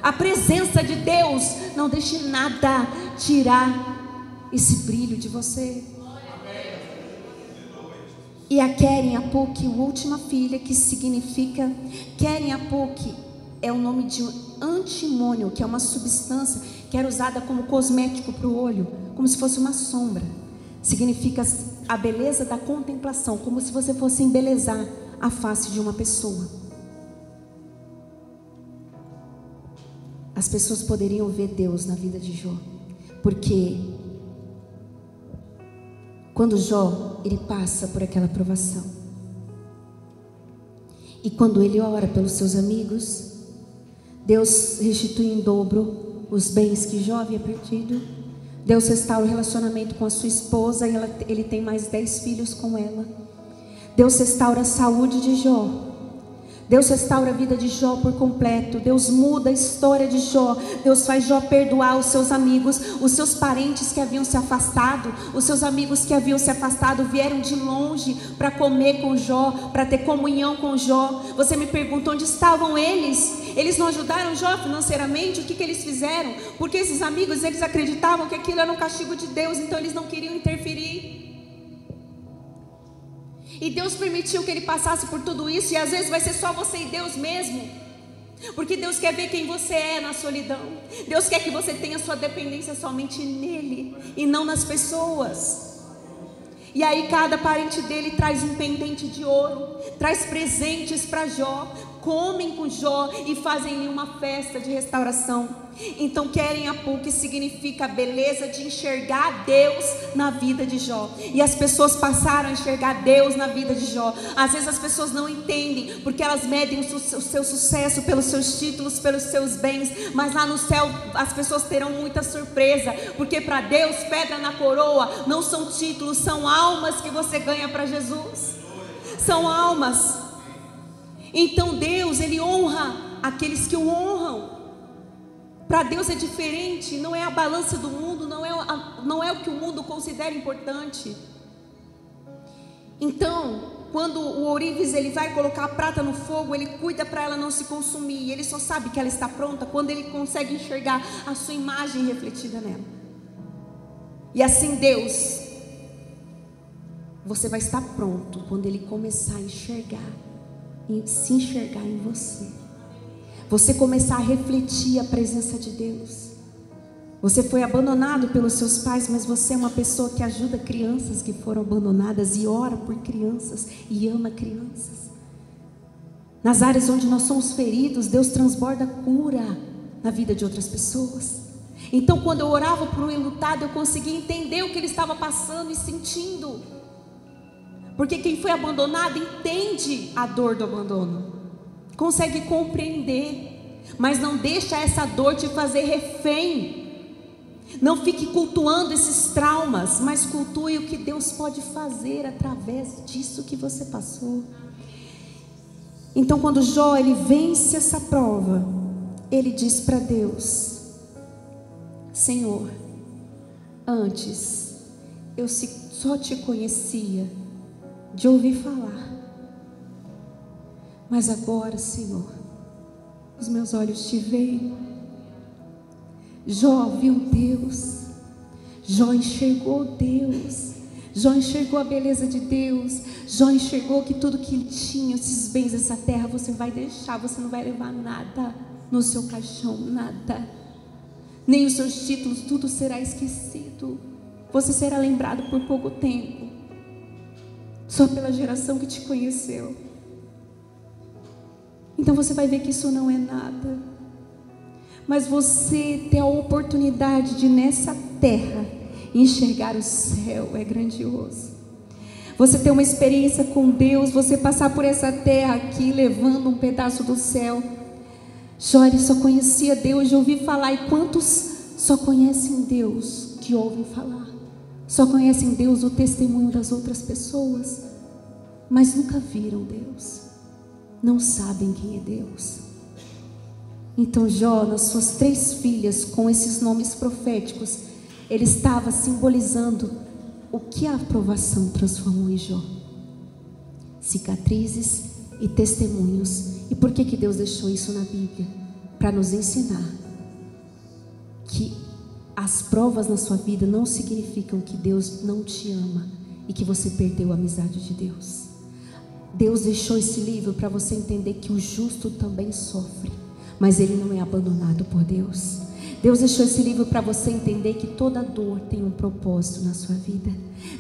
[SPEAKER 1] a presença de Deus. Não deixe nada tirar esse brilho de você. E a Keren Apuk, a última filha, que significa Keren Apuk, é o nome de antimônio, que é uma substância que era usada como cosmético para o olho, como se fosse uma sombra. Significa a beleza da contemplação, como se você fosse embelezar a face de uma pessoa. As pessoas poderiam ver Deus na vida de Jó, porque quando Jó, ele passa por aquela provação, e quando ele ora pelos seus amigos, Deus restitui em dobro os bens que Jó havia perdido. Deus restaura o relacionamento com a sua esposa, e ele tem mais 10 filhos com ela. Deus restaura a saúde de Jó. Deus restaura a vida de Jó por completo. Deus muda a história de Jó. Deus faz Jó perdoar os seus amigos, os seus parentes que haviam se afastado. Os seus amigos que haviam se afastado vieram de longe para comer com Jó, para ter comunhão com Jó. Você me pergunta, onde estavam eles? Eles não ajudaram Jó financeiramente? O que eles fizeram? Porque esses amigos, eles acreditavam que aquilo era um castigo de Deus, então eles não queriam interferir. E Deus permitiu que ele passasse por tudo isso. E às vezes vai ser só você e Deus mesmo. Porque Deus quer ver quem você é na solidão. Deus quer que você tenha sua dependência somente nele e não nas pessoas. E aí cada parente dele traz um pendente de ouro, traz presentes para Jó, comem com Jó e fazem-lhe uma festa de restauração. Então querem o que significa a beleza de enxergar Deus na vida de Jó. E as pessoas passaram a enxergar Deus na vida de Jó. Às vezes as pessoas não entendem, porque elas medem o seu sucesso pelos seus títulos, pelos seus bens. Mas lá no céu as pessoas terão muita surpresa, porque para Deus pedra na coroa não são títulos, são almas que você ganha para Jesus. São almas. Então Deus, Ele honra aqueles que o honram. Para Deus é diferente, não é a balança do mundo, não é o que o mundo considera importante. Então, quando o ourives ele vai colocar a prata no fogo, ele cuida para ela não se consumir. Ele só sabe que ela está pronta quando ele consegue enxergar a sua imagem refletida nela. E assim Deus, você vai estar pronto quando Ele começar a enxergar, se enxergar em você. Você começar a refletir a presença de Deus. Você foi abandonado pelos seus pais, mas você é uma pessoa que ajuda crianças que foram abandonadas e ora por crianças e ama crianças. Nas áreas onde nós somos feridos, Deus transborda cura na vida de outras pessoas. Então quando eu orava por um enlutado, eu conseguia entender o que ele estava passando e sentindo. Porque quem foi abandonado entende a dor do abandono, consegue compreender, mas não deixa essa dor te fazer refém. Não fique cultuando esses traumas, mas cultue o que Deus pode fazer através disso que você passou. Então quando Jó ele vence essa prova, ele diz para Deus: Senhor, antes eu só te conhecia de ouvir falar, mas agora, Senhor, os meus olhos te veem. Jó viu Deus, Jó enxergou Deus, Jó enxergou a beleza de Deus, Jó enxergou que tudo que ele tinha, esses bens dessa terra, você vai deixar, você não vai levar nada no seu caixão, nada, nem os seus títulos, tudo será esquecido. Você será lembrado por pouco tempo, só pela geração que te conheceu. Então você vai ver que isso não é nada. Mas você ter a oportunidade de nessa terra enxergar o céu é grandioso. Você ter uma experiência com Deus, você passar por essa terra aqui levando um pedaço do céu. Jó só conhecia Deus de ouvir falar. E quantos só conhecem Deus que ouvem falar? Só conhecem Deus o testemunho das outras pessoas, mas nunca viram Deus, não sabem quem é Deus. Então Jó, nas suas 3 filhas, com esses nomes proféticos, ele estava simbolizando o que a aprovação transformou em Jó: cicatrizes e testemunhos. E por que Deus deixou isso na Bíblia? Para nos ensinar que as provas na sua vida não significam que Deus não te ama e que você perdeu a amizade de Deus. Deus deixou esse livro para você entender que o justo também sofre, mas ele não é abandonado por Deus. Deus deixou esse livro para você entender que toda dor tem um propósito na sua vida.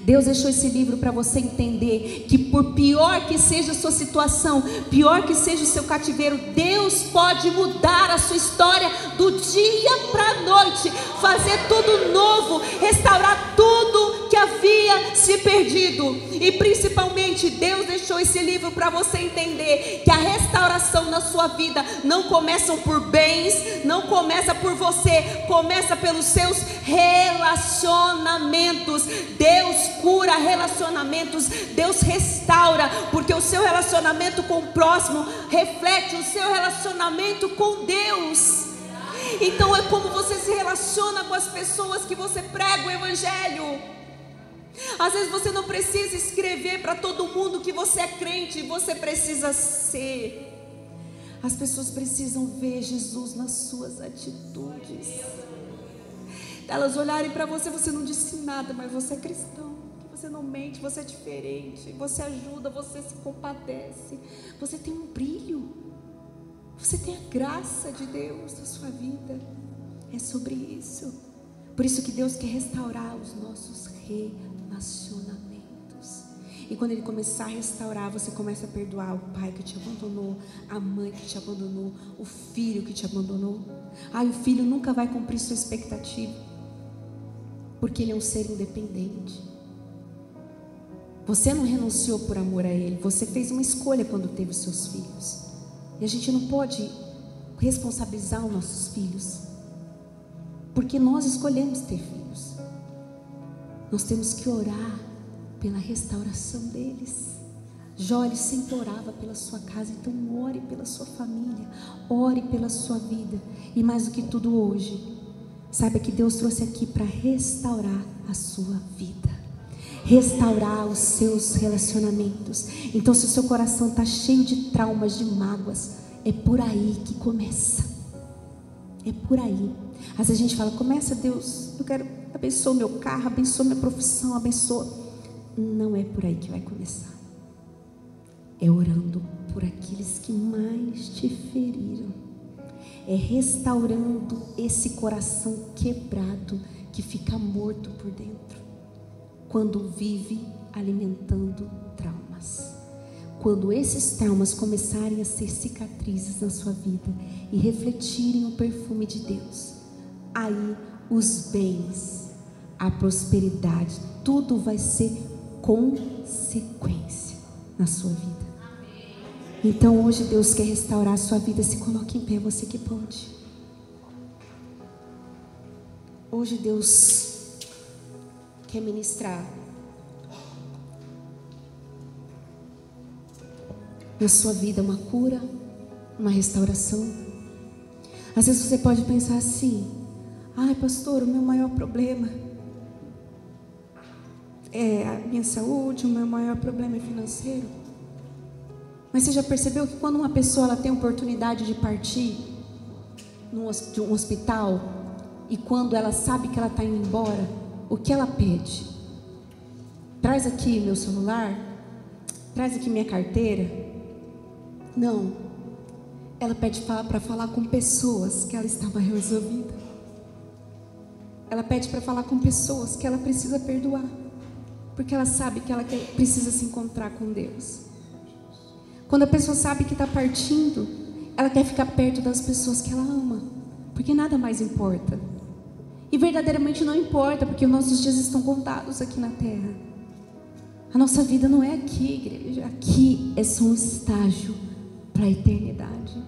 [SPEAKER 1] Deus deixou esse livro para você entender que por pior que seja a sua situação, pior que seja o seu cativeiro, Deus pode mudar a sua história do dia para a noite, fazer tudo novo, restaurar tudo que havia se perdido. E principalmente Deus deixou esse livro para você entender que a restauração na sua vida não começa por bens, não começa por você, começa pelos seus relacionamentos. Deus cura relacionamentos, Deus restaura, porque o seu relacionamento com o próximo reflete o seu relacionamento com Deus. Então é como você se relaciona com as pessoas que você prega o evangelho. Às vezes você não precisa escrever para todo mundo que você é crente, você precisa ser. As pessoas precisam ver Jesus nas suas atitudes. Elas olharem para você, você não disse nada, mas você é cristão, você não mente, você é diferente, você ajuda, você se compadece, você tem um brilho, você tem a graça de Deus na sua vida. É sobre isso. Por isso que Deus quer restaurar os nossos relacionamentos. E quando Ele começar a restaurar, você começa a perdoar o pai que te abandonou, a mãe que te abandonou, o filho que te abandonou. O filho nunca vai cumprir sua expectativa, porque ele é um ser independente. Você não renunciou por amor a ele, você fez uma escolha quando teve os seus filhos. E a gente não pode responsabilizar os nossos filhos, porque nós escolhemos ter filhos. Nós temos que orar pela restauração deles. Jó, ele sempre orava pela sua casa. Então ore pela sua família, ore pela sua vida. E mais do que tudo hoje, saiba que Deus trouxe aqui para restaurar a sua vida, restaurar os seus relacionamentos. Então se o seu coração está cheio de traumas, de mágoas, é por aí que começa. É por aí. Às vezes a gente fala, começa, Deus, eu quero, abençoa meu carro, abençoa minha profissão, abençoa. Não é por aí que vai começar. É orando por aqueles que mais te feriram. É restaurando esse coração quebrado que fica morto por dentro, quando vive alimentando traumas. Quando esses traumas começarem a ser cicatrizes na sua vida e refletirem o perfume de Deus, aí os bens, a prosperidade, tudo vai ser consequência na sua vida. Então hoje Deus quer restaurar a sua vida. Se coloque em pé, você que pode. Hoje Deus quer ministrar na sua vida uma cura, uma restauração. Às vezes você pode pensar assim: ai pastor, o meu maior problema é a minha saúde, o meu maior problema é financeiro. Mas você já percebeu que quando uma pessoa ela tem a oportunidade de partir de um hospital, e quando ela sabe que ela está indo embora, o que ela pede? Traz aqui meu celular, traz aqui minha carteira. Não, ela pede para falar com pessoas que ela estava resolvida. Ela pede para falar com pessoas que ela precisa perdoar, porque ela sabe que ela precisa se encontrar com Deus. Quando a pessoa sabe que está partindo, ela quer ficar perto das pessoas que ela ama, porque nada mais importa. E verdadeiramente não importa, porque os nossos dias estão contados aqui na terra. A nossa vida não é aqui, igreja. Aqui é só um estágio para a eternidade.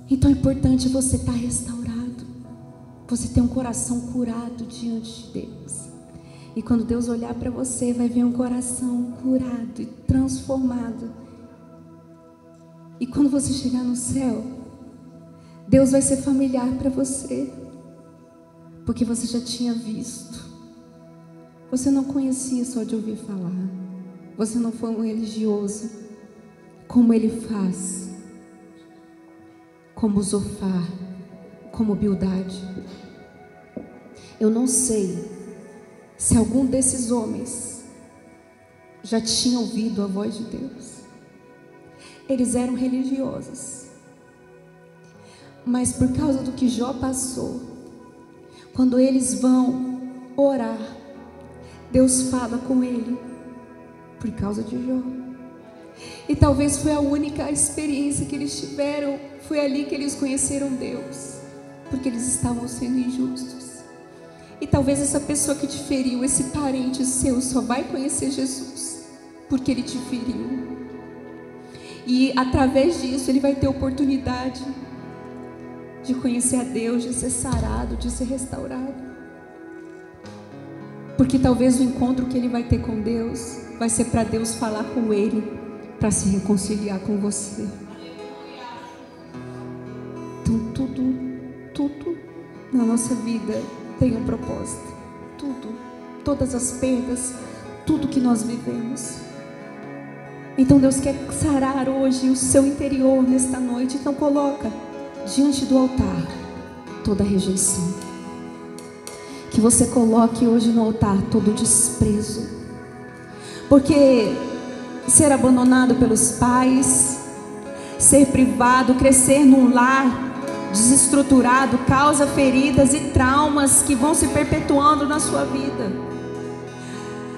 [SPEAKER 1] Então é importante você estar restaurado, você ter um coração curado diante de Deus. E quando Deus olhar para você, vai ver um coração curado e transformado. E quando você chegar no céu, Deus vai ser familiar para você, porque você já tinha visto. Você não conhecia só de ouvir falar. Você não foi um religioso, como Ele faz, como Zofar, como Bildade. Eu não sei se algum desses homens já tinha ouvido a voz de Deus. Eles eram religiosos, mas por causa do que Jó passou, quando eles vão orar, Deus fala com ele por causa de Jó. E talvez foi a única experiência que eles tiveram, foi ali que eles conheceram Deus, porque eles estavam sendo injustos. E talvez essa pessoa que te feriu, esse parente seu, só vai conhecer Jesus porque ele te feriu. E através disso ele vai ter oportunidade de conhecer a Deus, de ser sarado, de ser restaurado. Porque talvez o encontro que ele vai ter com Deus vai ser para Deus falar com ele, para se reconciliar com você. Então tudo na nossa vida tem um propósito. Todas as perdas, tudo que nós vivemos. Então Deus quer sarar hoje o seu interior nesta noite. Então coloca diante do altar toda rejeição. Que você coloque hoje no altar todo desprezo. Porque ser abandonado pelos pais, ser privado, crescer num lar desestruturado, causa feridas e traumas que vão se perpetuando na sua vida.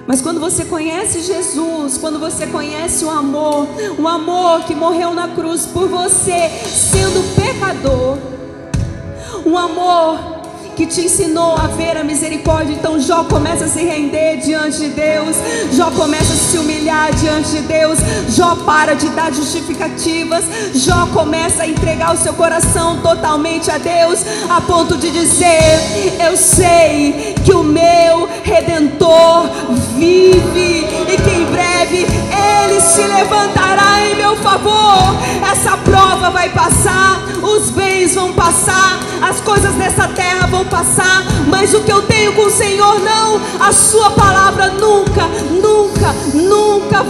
[SPEAKER 1] Mas quando você conhece Jesus, quando você conhece o amor que morreu na cruz por você, sendo pecador, um amor que te ensinou a ver a misericórdia. Então Jó começa a se render diante de Deus, Jó começa a se humilhar diante de Deus, Jó para de dar justificativas, Jó começa a entregar o seu coração totalmente a Deus, a ponto de dizer: eu sei que o meu Redentor vive e que em breve Ele se levantará em meu favor. Essa prova vai passar, os bens vão passar, as coisas dessa terra vão passar, mas o que eu tenho com o Senhor não, a sua palavra nunca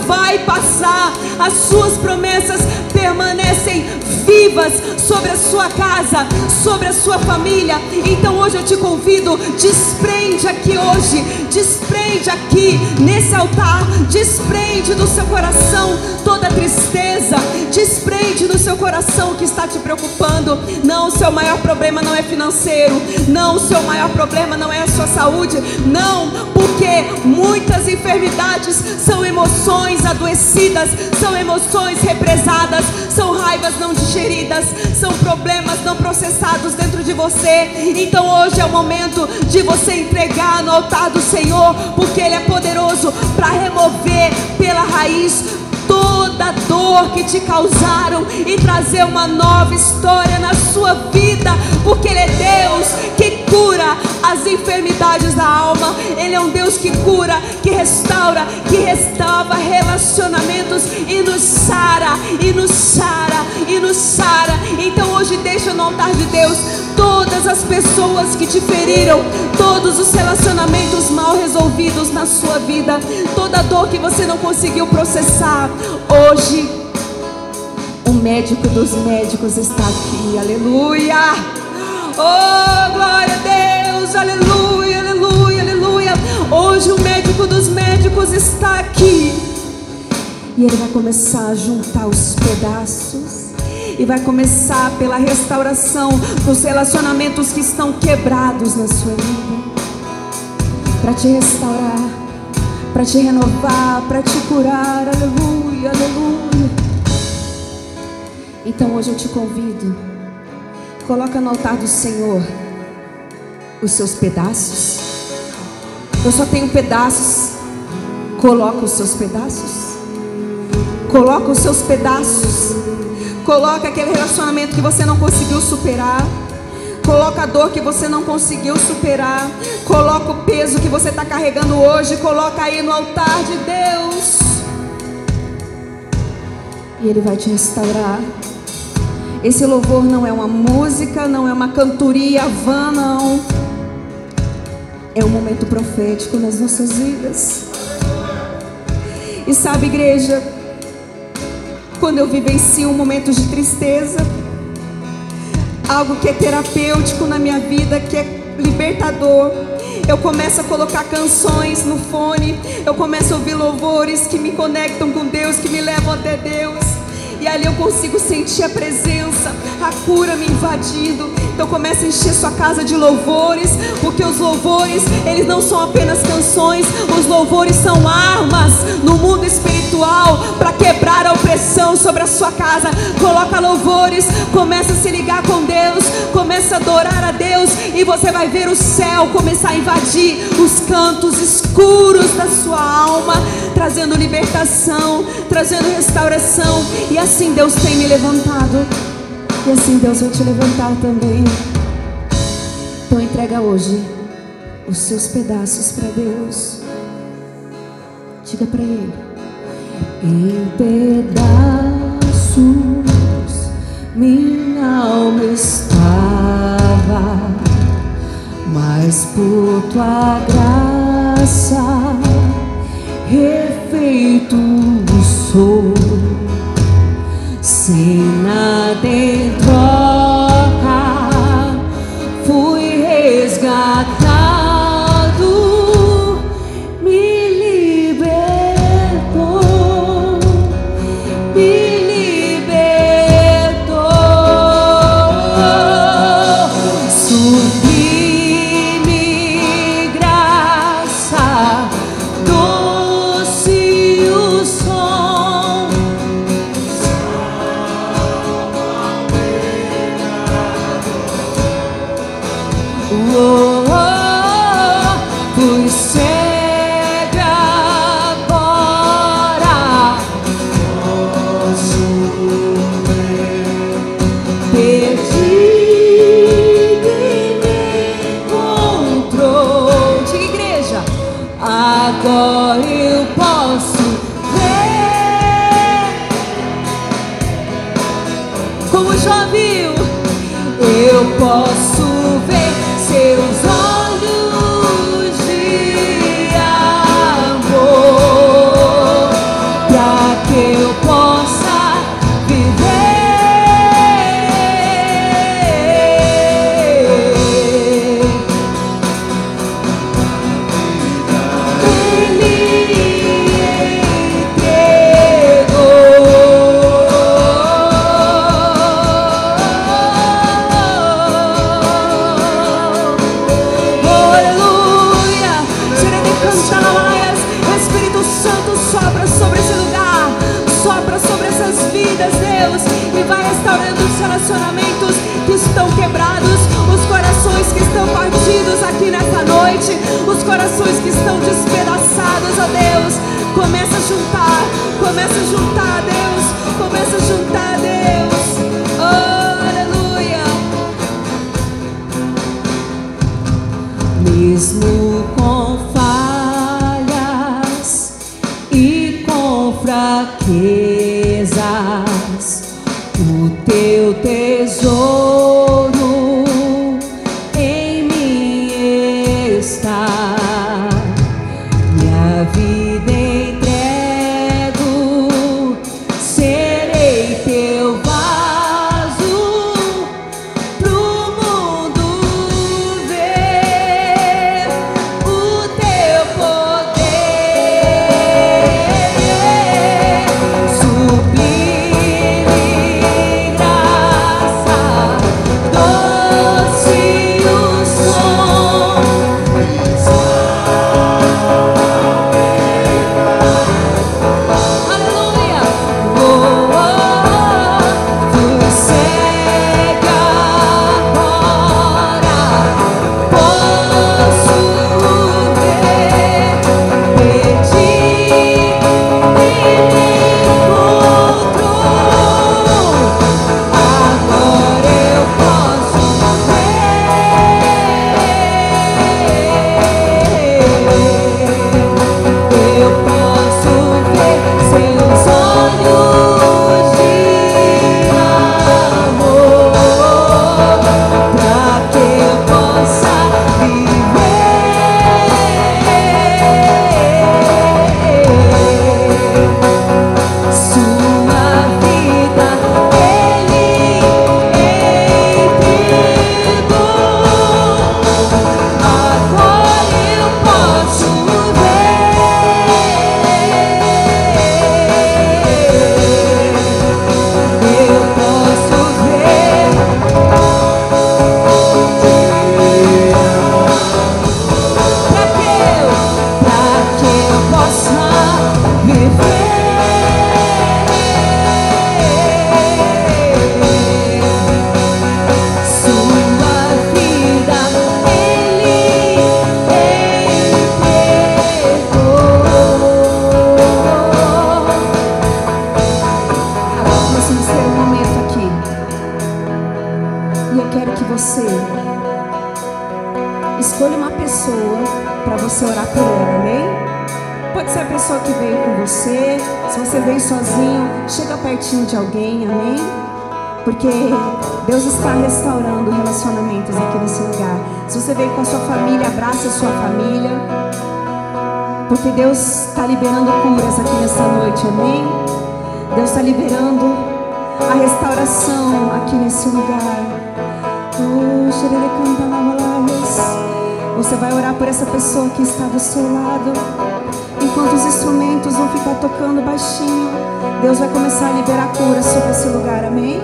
[SPEAKER 1] vai passar. As suas promessas permanecem vivas sobre a sua casa, sobre a sua família. Então hoje eu te convido, desprende aqui hoje, desprende aqui nesse altar, desprende do seu coração toda tristeza, desprende do seu coração o que está te preocupando. Não, o seu maior problema não é financeiro, não, o seu maior problema não é a sua saúde, não, porque muitas enfermidades são emoções adoecidas, são emoções represadas, são raivas não digeridas, são problemas não processados dentro de você. Então hoje é o momento de você entregar no altar do Senhor, porque Ele é poderoso para remover pela raiz toda dor que te causaram e trazer uma nova história na sua vida, porque Ele é Deus que cura as enfermidades da alma. Ele é um Deus que cura, que restaura, que restaura relacionamentos e nos sara, e nos sara, e nos sara. Então hoje deixa no altar de Deus todas as pessoas que te feriram, todos os relacionamentos mal resolvidos na sua vida, toda dor que você não conseguiu processar. Hoje o médico dos médicos está aqui, aleluia, oh glória a Deus, aleluia, aleluia, aleluia. Hoje o médico dos médicos está aqui, e Ele vai começar a juntar os pedaços, e vai começar pela restauração dos relacionamentos que estão quebrados na sua vida, para te restaurar, para te renovar, para te curar, aleluia, aleluia. Então hoje eu te convido, coloca no altar do Senhor os seus pedaços. Eu só tenho pedaços. Coloca os seus pedaços, coloca os seus pedaços, coloca aquele relacionamento que você não conseguiu superar, coloca a dor que você não conseguiu superar, coloca o peso que você está carregando hoje, coloca aí no altar de Deus, e Ele vai te restaurar. Esse louvor não é uma música, não é uma cantoria vã, não. É um momento profético nas nossas vidas. E sabe, igreja, quando eu vivencio um momento de tristeza, algo que é terapêutico na minha vida, que é libertador, eu começo a colocar canções no fone, eu começo a ouvir louvores que me conectam com Deus, que me levam até Deus. E ali eu consigo sentir a presença, a cura me invadindo. Então começa a encher sua casa de louvores, porque os louvores, eles não são apenas canções, os louvores são armas no mundo espiritual para quebrar a opressão sobre a sua casa. Coloca louvores, começa a se ligar com Deus, começa a adorar a Deus, e você vai ver o céu começar a invadir os cantos escuros da sua alma, trazendo libertação, trazendo restauração. E assim Deus tem me levantado, e assim Deus vai te levantar também. Então entrega hoje os seus pedaços para Deus. Diga para Ele: em pedaços minha alma estava, mas por tua graça refeito sou, sem nada em troca, fui resgatado, me libertou, sublime graça, doce o som. Fui cega agora, perdido e me encontrou. De igreja, agora eu posso ver, como já viu, eu posso ver seus olhos de amor, para que eu possa viver. Ele Deus, e vai restaurando os relacionamentos que estão quebrados, os corações que estão partidos aqui nessa noite, os corações que estão despedaçados, ó Deus. Começa a juntar, Deus, começa a juntar, Deus. Oh, aleluia. Mesmo com falhas e com fraquezas, o teu tesouro em mim está. Minha vida entrego, serei teu vaso pro mundo ver o teu poder. Sublime graça, doce o som. pessoa que veio com você, se você veio sozinho, chega pertinho de alguém, amém? Porque Deus está restaurando relacionamentos aqui nesse lugar. Se você veio com a sua família, abraça a sua família, porque Deus está liberando curas aqui nessa noite, amém? Deus está liberando a restauração aqui nesse lugar. Você vai orar por essa pessoa que está do seu lado. Enquanto os instrumentos vão ficar tocando baixinho, Deus vai começar a liberar cura sobre esse lugar, amém?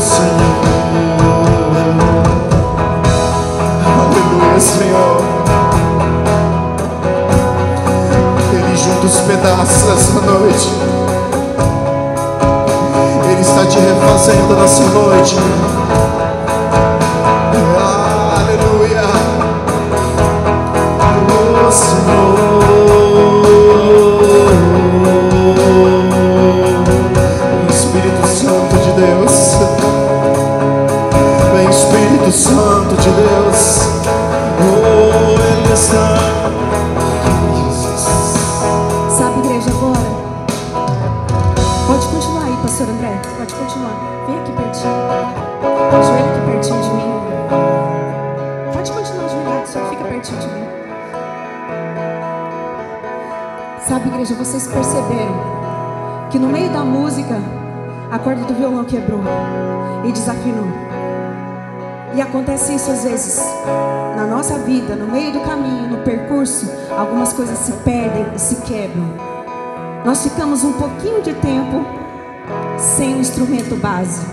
[SPEAKER 2] Senhor. nessa noite. Aleluia. Oh, Senhor. Espírito Santo de Deus. Vem, Espírito Santo de Deus. Oh, Ele está.
[SPEAKER 1] Sabe, igreja, agora? Pode continuar aí, pastor André. Pode continuar. Vem aqui pertinho. Ajoelha aqui pertinho de mim. Pode continuar ajoelhado, só fica pertinho de mim. Sabe, igreja, vocês perceberam que no meio da música a corda do violão quebrou e desafinou. E acontece isso às vezes na nossa vida, no meio do caminho, no percurso, algumas coisas se perdem e se quebram. Nós ficamos um pouquinho de tempo sem o instrumento base.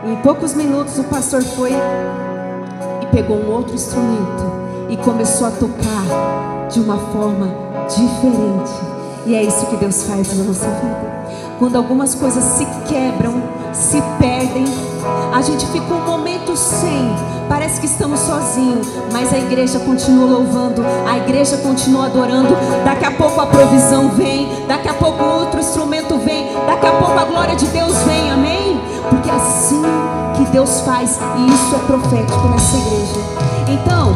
[SPEAKER 1] E em poucos minutos o pastor foi e pegou um outro instrumento e começou a tocar de uma forma diferente. E é isso que Deus faz na nossa vida. Quando algumas coisas se quebram, se perdem, a gente fica um momento sem, parece que estamos sozinhos, mas a igreja continua louvando, a igreja continua adorando. Daqui a pouco a provisão vem, daqui a pouco outro instrumento vem, daqui a pouco a glória de Deus vem, amém? Porque é assim que Deus faz, e isso é profético nessa igreja. Então,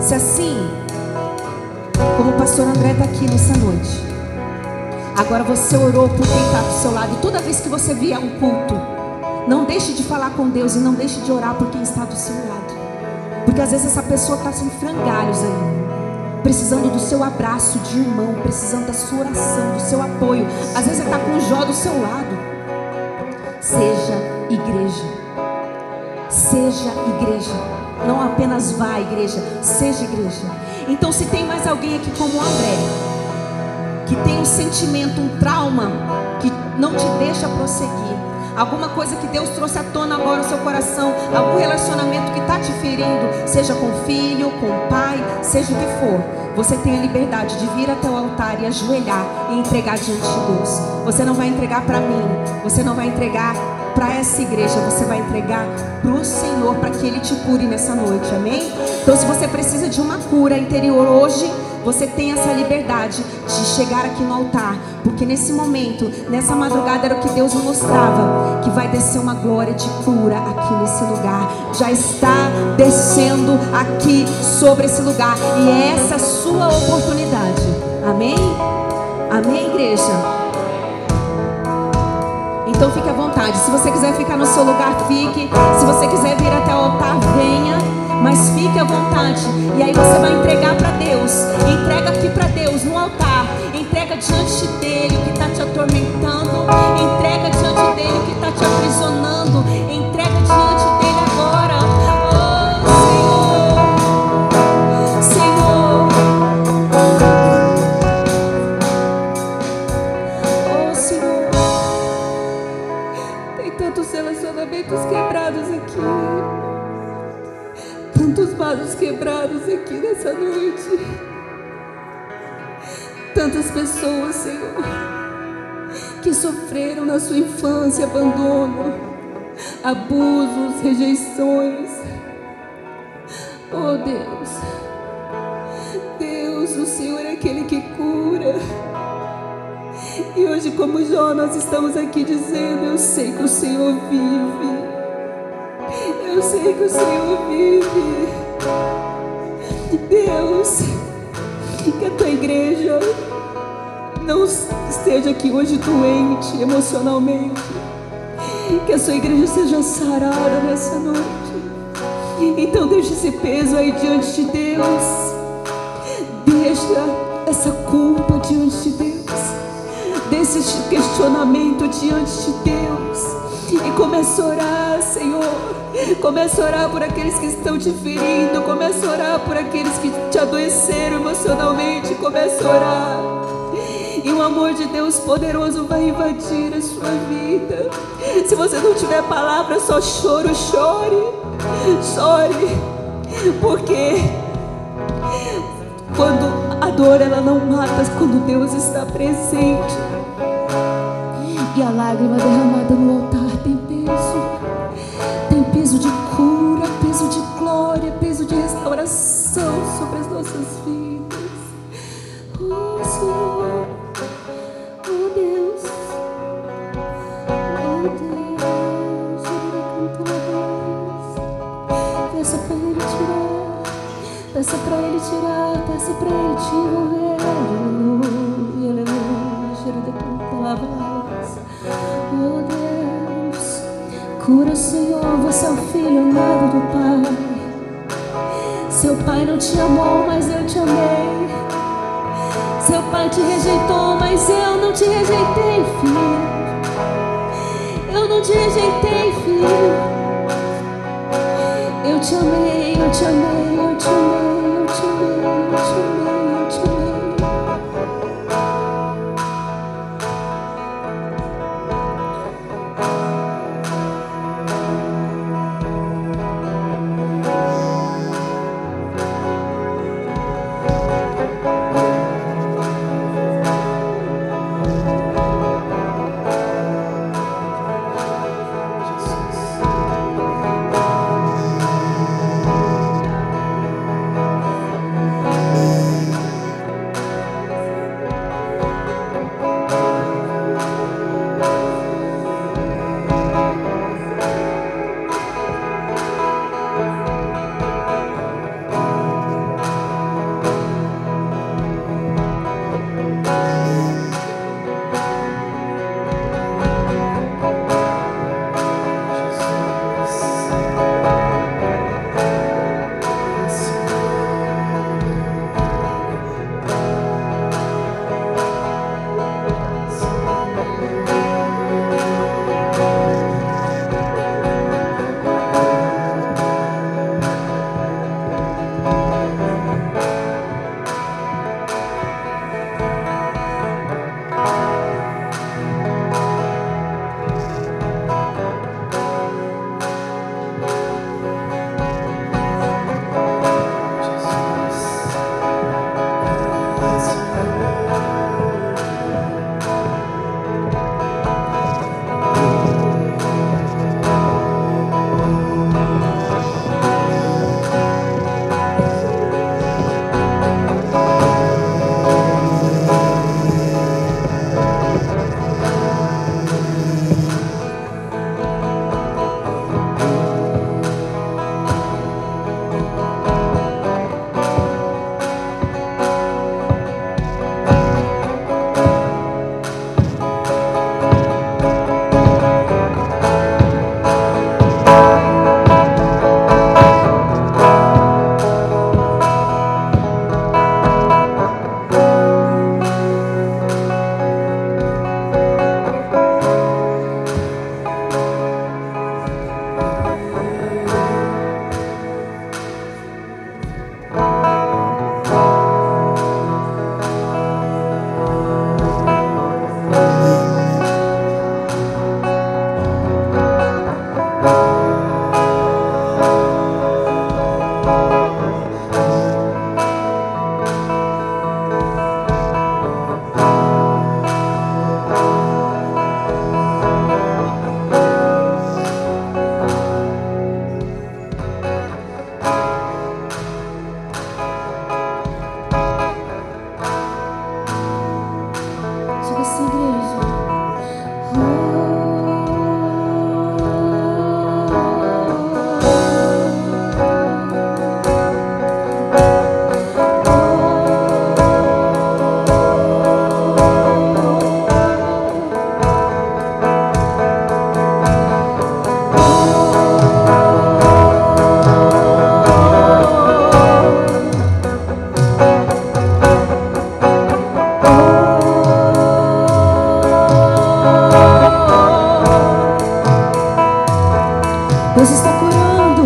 [SPEAKER 1] se assim como o pastor André está aqui nessa noite, agora você orou por quem está do seu lado, e toda vez que você vier um culto, não deixe de falar com Deus e não deixe de orar por quem está do seu lado, porque às vezes essa pessoa está sem frangalhos aí, precisando do seu abraço de irmão, precisando da sua oração, do seu apoio. Às vezes está com o Jó do seu lado. Seja igreja, seja igreja, não apenas vá à igreja, seja igreja. Então, se tem mais alguém aqui como o André, que tem um sentimento, um trauma que não te deixa prosseguir, alguma coisa que Deus trouxe à tona agora no seu coração, algum relacionamento que está te ferindo, seja com o filho, com o pai, seja o que for, você tem a liberdade de vir até o altar e ajoelhar e entregar diante de Deus. Você não vai entregar para mim, você não vai entregar para essa igreja, você vai entregar para o Senhor, para que Ele te cure nessa noite, amém? Então, se você precisa de uma cura interior hoje, você tem essa liberdade de chegar aqui no altar, porque nesse momento, nessa madrugada, era o que Deus me mostrava, que vai descer uma glória de cura aqui nesse lugar. Já está descendo aqui sobre esse lugar, e é essa a sua oportunidade, amém? Amém, igreja? Então fique à vontade. Se você quiser ficar no seu lugar, fique. Se você quiser vir até o altar, venha. Mas fique à vontade. E aí você vai entregar para Deus. Entrega aqui para Deus no altar. Entrega diante dele o que está te atormentando. Entrega diante dele o que está te aprisionando. Entrega diante dele agora. Oh, Senhor, Senhor. Oh, Senhor. Tem tantos relacionamentos quebrados aqui, tantos vasos quebrados aqui nessa noite, tantas pessoas, Senhor, que sofreram na sua infância abandono, abusos, rejeições. Oh Deus, Deus, o Senhor é aquele que cura. E hoje, como Jó, nós estamos aqui dizendo: eu sei que o Senhor vive, eu sei que o Senhor vive. Deus, que a tua igreja não esteja aqui hoje doente emocionalmente, que a sua igreja seja sarada nessa noite. Então deixa esse peso aí diante de Deus, deixa essa culpa diante de Deus, deixa esse questionamento diante de Deus, e começa a orar, Senhor. Começa a orar por aqueles que estão te ferindo, começa a orar por aqueles que te adoeceram emocionalmente, começa a orar, e o amor de Deus poderoso vai invadir a sua vida. Se você não tiver palavra, só choro, chore, porque quando a dor ela não mata, quando Deus está presente, e a lágrima derramada no altar tem peso. Peça para Ele tirar, peça para Ele te envolver. Aleluia, aleluia. Cheiro de palavras. Oh Deus, cura, Senhor. Você é o filho amado do Pai. Seu pai não te amou, mas eu te amei. Seu pai te rejeitou, mas eu não te rejeitei, filho. Eu não te rejeitei, filho. Eu te amei, eu te amei, eu te amei, eu te amei, eu te amei, eu te amei. Deus está curando.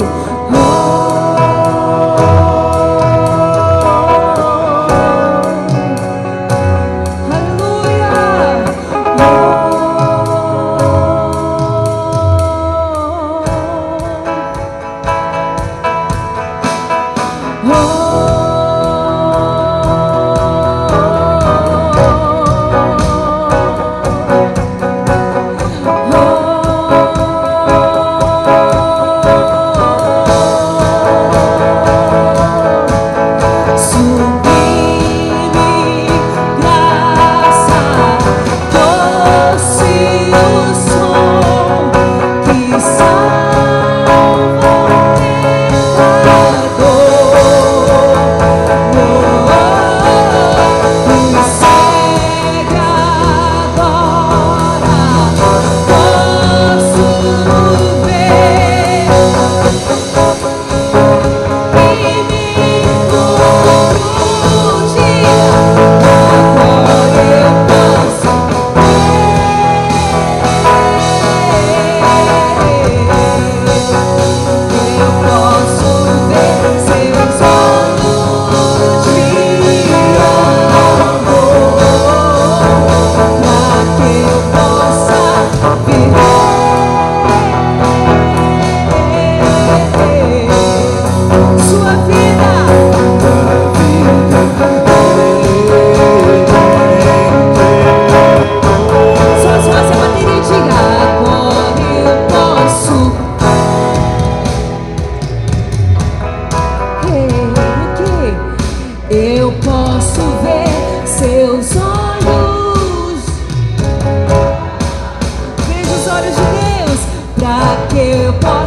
[SPEAKER 1] eu posso